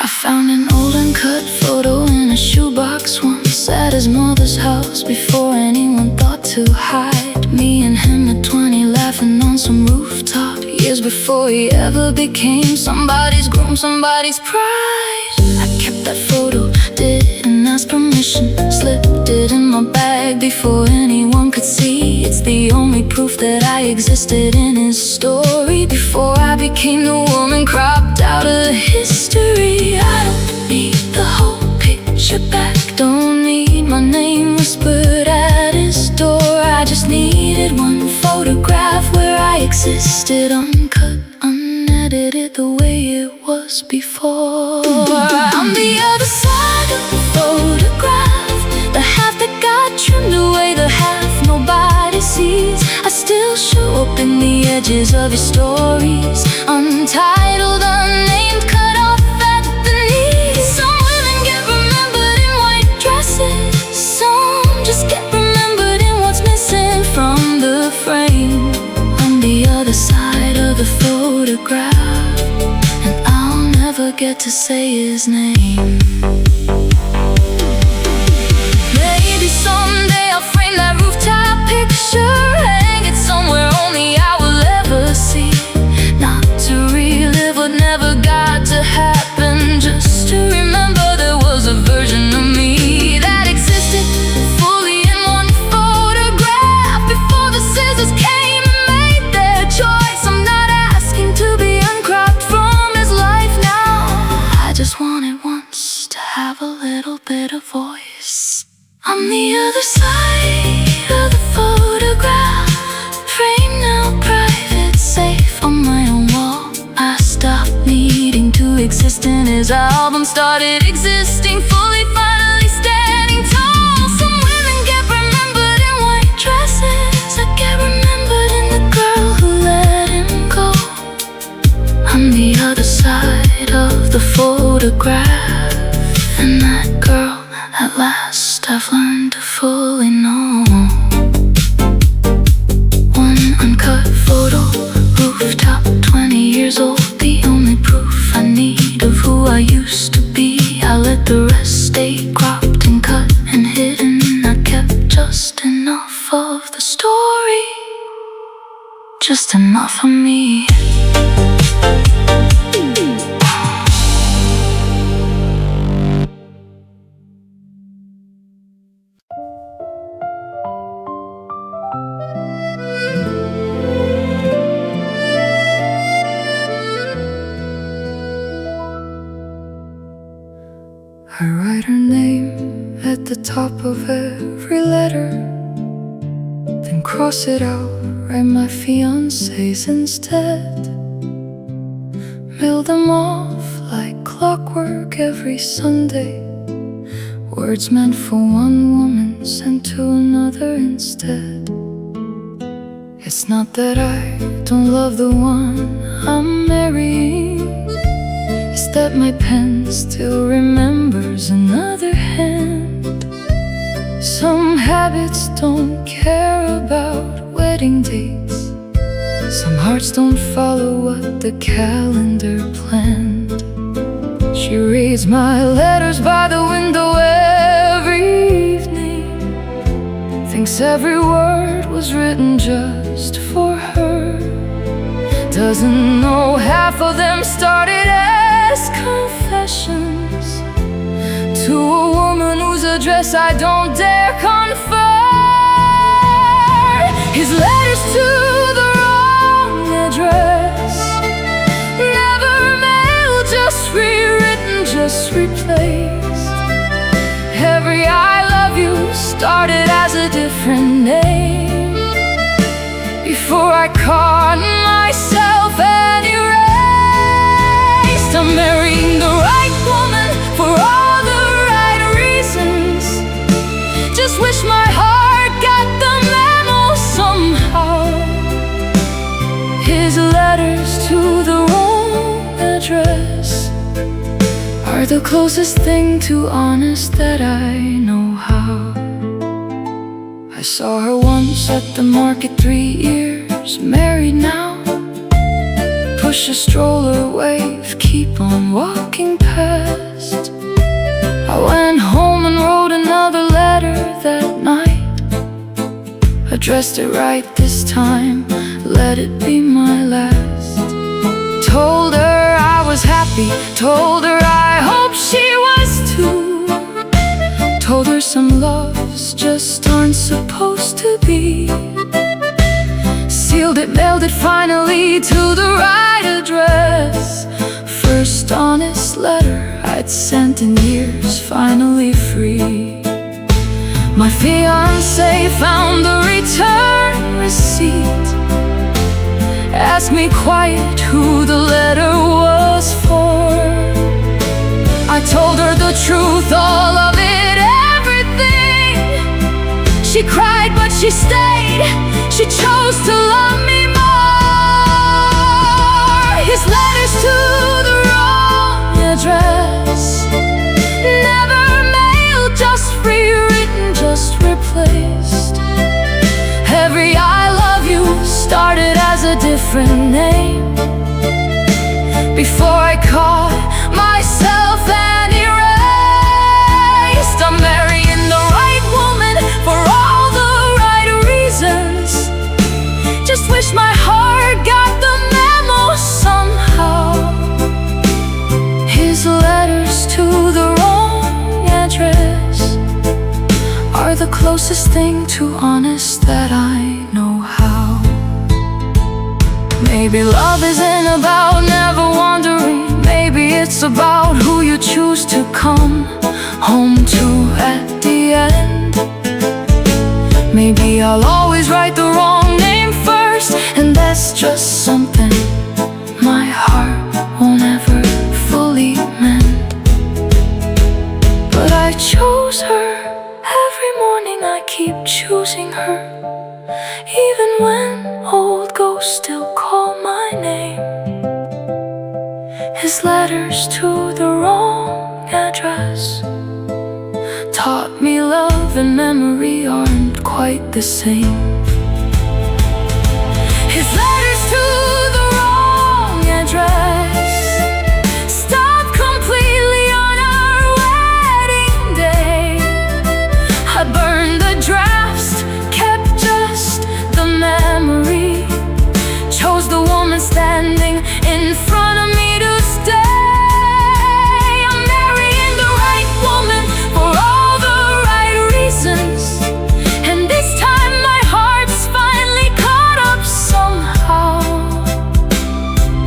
I found an old uncut photo in a shoebox once at his mother's house, before anyone thought to hide. Me and him at 20 laughing on some rooftop, years before he ever became somebody's groom, somebody's pride. I kept that photo, didn't ask permission, slipped it in my bag before anyone could see. It's the only proof that I existed in his story, before I became the woman cropped out of history. I don't need the whole picture back, don't need my name whispered at his door. I just needed one photograph where I existed, uncut, unedited, the way it was before. On the other side of the photograph, the half that got edges of your stories, untitled, unnamed, cut off at the knees. Some women get remembered in white dresses, some just get remembered in what's missing from the frame. On the other side of the photograph, and I'll never get to say his name. Maybe someday I'll frame that rooftop picture, hang it somewhere only I will ever see. Not to relive what never got to happen, just to remember there was a version of me that existed fully in one photograph before the scissors came and made their choice. I'm not asking to be uncropped from his life now. I just wanted once to have a little bit of voice. On the other side of the photograph, framed now, private, safe on my own wall. I stopped needing to exist in his album, started existing fully, finally standing tall. Some women get remembered in white dresses, I get remembered in the girl who let him go. On the other side of the photograph, and that girl at last I've learned to fully know. One uncut photo, rooftop, 20 years old, the only proof I need of who I used to be. I let the rest stay cropped and cut and hidden. I kept just enough of the story, just enough of me. I write her name at the top of every letter, then cross it out, write my fiancé's instead. Mail them off like clockwork every Sunday. Words meant for one woman sent to another instead. It's not that I don't love the one I'm marrying, it's that my pen still remembers another hand. Some habits don't care about wedding dates, some hearts don't follow what the calendar planned. She reads my letters by the window every evening, thinks every word was written just for her. Doesn't know half of them started as confessions to a woman whose address I don't dare confer. His letters to the wrong address, never mailed, just rewritten, just replaced. Every I love you started as a different name before I caught myself and erased. I'm marrying the right woman for all the right reasons. Just wish my heart got the memo somehow. His letters to the wrong address are the closest thing to honest that I know how. I saw her once at the market, 3 years married now. Push a stroller, wave, keep on walking past. I went home and wrote another letter that night, addressed it right this time, let it be my last. Told her I was happy, told her I hope she was too. Told her some loves just aren't supposed to be. Sealed it, mailed it finally to the right address. First honest letter I'd sent in years, finally free. My fiancé found the return receipt, asked me quiet who the letter was for. I told her the truth, all of it, everything. She cried but she stayed, she chose to love me more. His letters to the wrong address, never mailed, just rewritten, just replaced. Every I love you started as a different name, before I caught myself and erased. I'm marrying the right woman for all the right reasons. Just wish my heart got the memo somehow. His letters to the wrong address are the closest thing to honest that I know how. Maybe love isn't about never wandering. Maybe it's about who you choose to come home to at the end. Maybe I'll always write the wrong name first, and that's just something my heart won't ever fully mend. But I chose her. Every morning I keep choosing her, even when old ghosts still call my name. His letters to the wrong address taught me love and memory aren't quite the same. His letters to the wrong address stopped completely on our wedding day. I burned the drafts, kept just the memory, chose the woman standing in front of me to stay. I'm marrying the right woman for all the right reasons, and this time my heart's finally caught up somehow.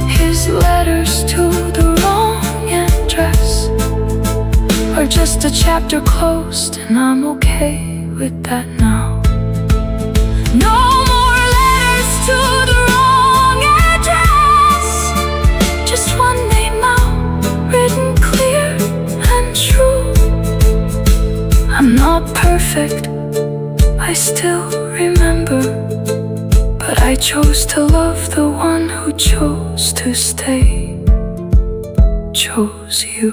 His letters to the wrong address are just a chapter closed, and I'm okay with that now. No more letters to the wrong address, just one name now, written clear and true. I'm not perfect, I still remember, but I chose to love the one who chose to stay, chose you.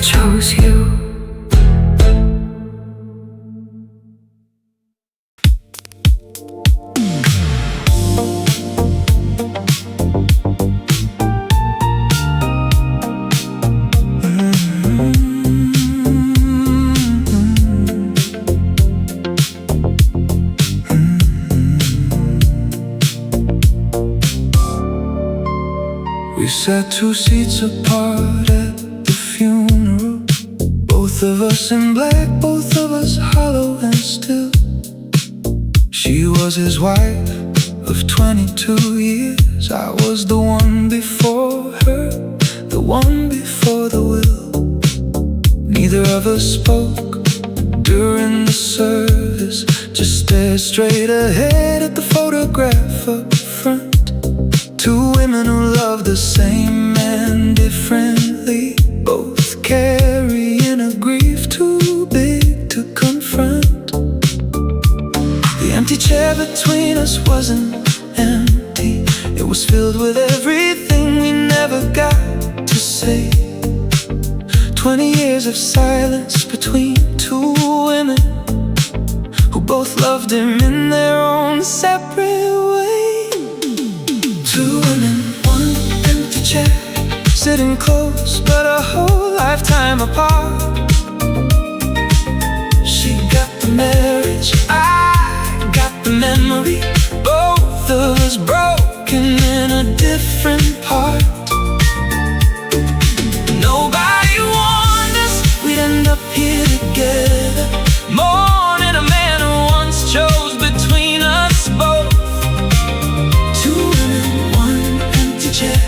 Chose you. We sat 2 seats apart at the funeral, both of us in black, both of us hollow and still. She was his wife of 22 years. I was the one before her, the one before the will. Neither of us spoke during the service, just stared straight ahead at the photograph up front. 2 women who love the same man differently, both carrying a grief too big to confront. The empty chair between us wasn't empty, it was filled with everything we never got to say. 20 years of silence between 2 women who both loved him in their own separate way. 2 women, 1 empty chair, sitting close but a whole lifetime apart. She got the marriage, I got the memory, both of us broken in a different part. Nobody warned us we'd end up here together, mourning a man who once chose between us both. 2 women, 1 empty chair,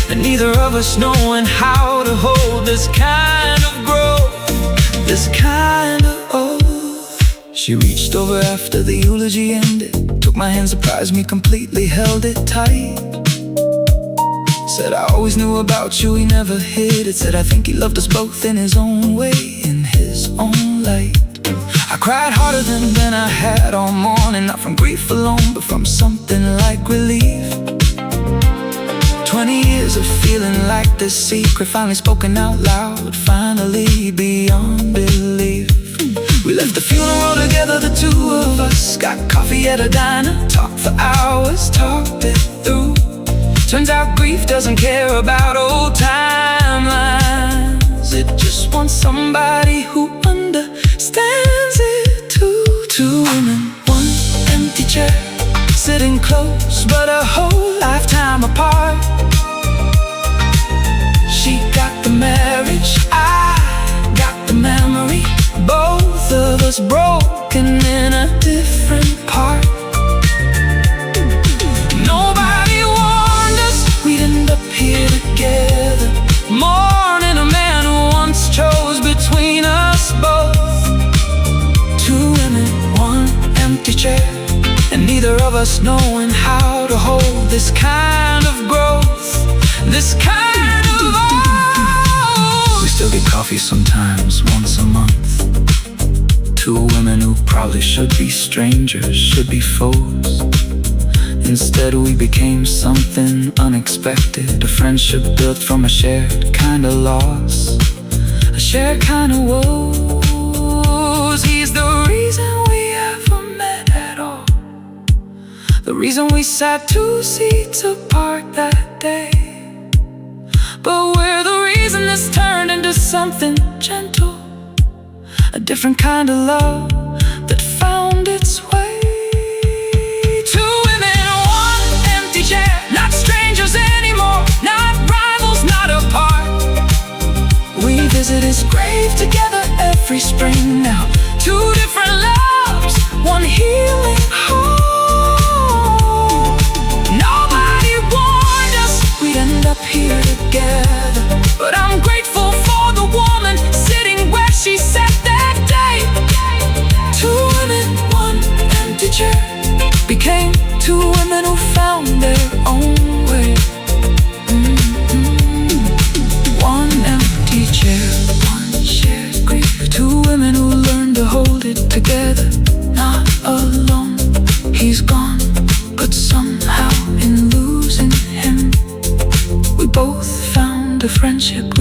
and neither of us knowing how to hold this kind of growth, this kind of oath. She reached over after the eulogy ended, took my hand, surprised me completely, held it tight. Said I always knew about you, he never hid it. Said I think he loved us both in his own way, in his own light. I cried harder than I had all morning, not from grief alone, but from something like relief. 20 years of feeling like this secret, finally spoken out loud, finally beyond belief. We left the funeral together, the two of us, got coffee at a diner, talked for hours, talked it through. Turns out grief doesn't care about old timelines, it just wants somebody who understands it too. Two women, one empty chair, sitting close but a whole lifetime apart. She got the marriage, I got the memory, both of us broken in a different part. Nobody warned us we'd end up here together, mourning a man who once chose between us both. Two women, one empty chair, and neither of us knowing how to hold this kind of growth, this kind of oath. We still get coffee sometimes, once a month. Two women who probably should be strangers, should be foes. Instead we became something unexpected, a friendship built from a shared kind of loss, a shared kind of woes. He's the reason we ever met at all, the reason we sat 2 seats apart that day. But we're the reason this turned into something gentle, a different kind of love that found its way. Two women, one empty chair, not strangers anymore, not rivals, not apart. We visit his grave together every spring now. Two different loves, one healing home. Nobody warned us we'd end up here together, but I'm grateful for the woman sitting where she sat that day. Two women, one empty chair, became two women who found their own way. One empty chair, one shared grief. Two women who learned to hold it together, not alone. He's gone, but somehow in losing him, we both found a friendship